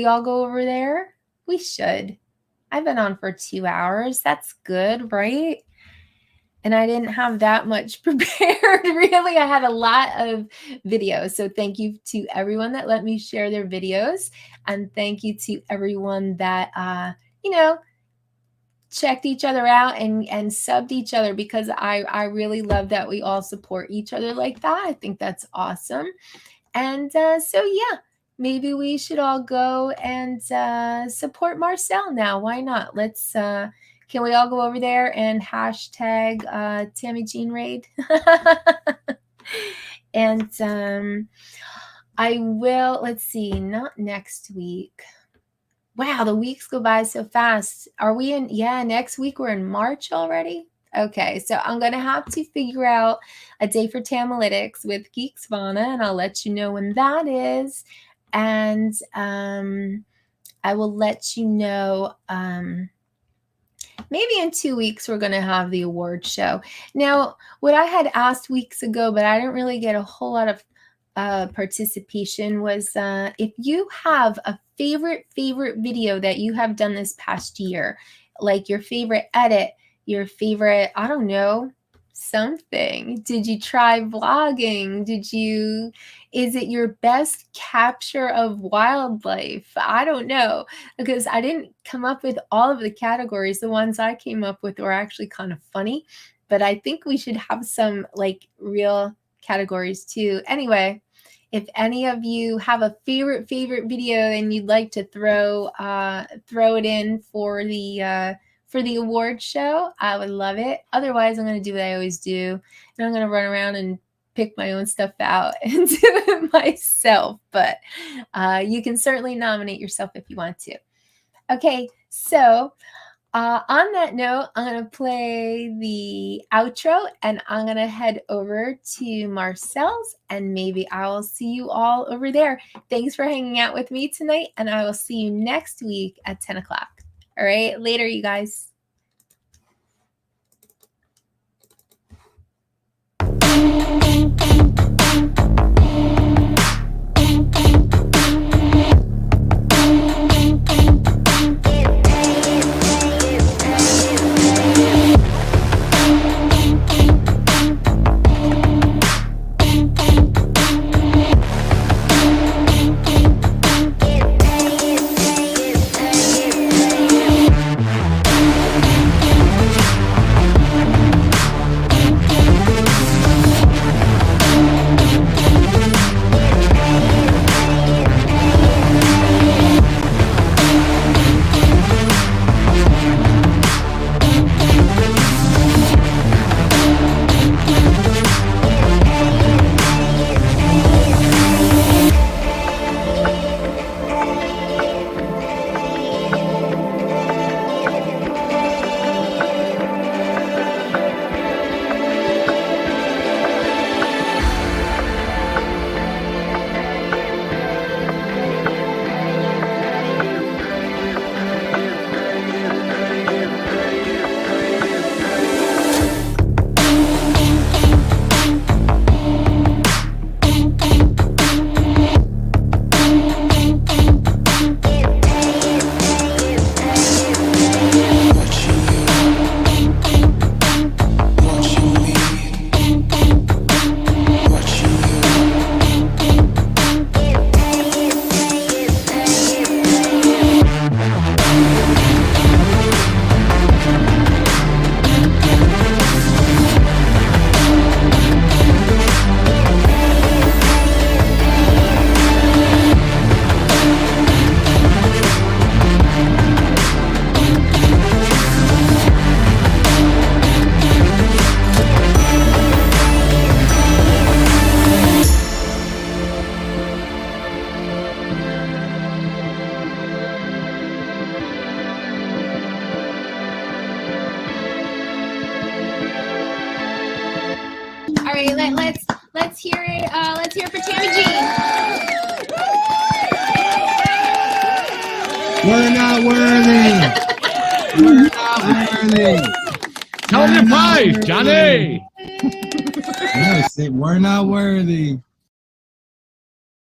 all go over there? We should. I've been on for 2 hours. That's good, right? And I didn't have that much prepared. Really, I had a lot of videos. So thank you to everyone that let me share their videos. And thank you to everyone that, you know, checked each other out and subbed each other because I really love that we all support each other like that. I think that's awesome. And so, yeah. Maybe we should all go and support Marcel now. Why not? Let's, can we all go over there and hashtag Tammie Jean raid? And I will, let's see, not next week. Wow, the weeks go by so fast. Are we in, yeah, next week we're in March already? Okay, so I'm going to have to figure out a day for Tamalytics with Geeksvana, and I'll let you know when that is. And I will let you know, maybe in 2 weeks, we're going to have the award show. Now, what I had asked weeks ago, but I didn't really get a whole lot of participation was if you have a favorite video that you have done this past year, like your favorite edit, your favorite, I don't know, something? Did you try vlogging? Is it your best capture of wildlife? I don't know, because I didn't come up with all of the categories. The ones I came up with were actually kind of funny, but I think we should have some like real categories too. Anyway, if any of you have a favorite video and you'd like to throw it in for the award show, I would love it. Otherwise, I'm going to do what I always do, and I'm going to run around and pick my own stuff out and do it myself. But you can certainly nominate yourself if you want to. Okay, so on that note, I'm going to play the outro, and I'm going to head over to Marcel's, and maybe I will see you all over there. Thanks for hanging out with me tonight, and I will see you next week at 10 o'clock. All right, later, you guys. All right, let's hear it. Let's hear it for Tammie G. We're not worthy. We're not worthy. Tell them your prize, Johnny. Yes, we're not worthy.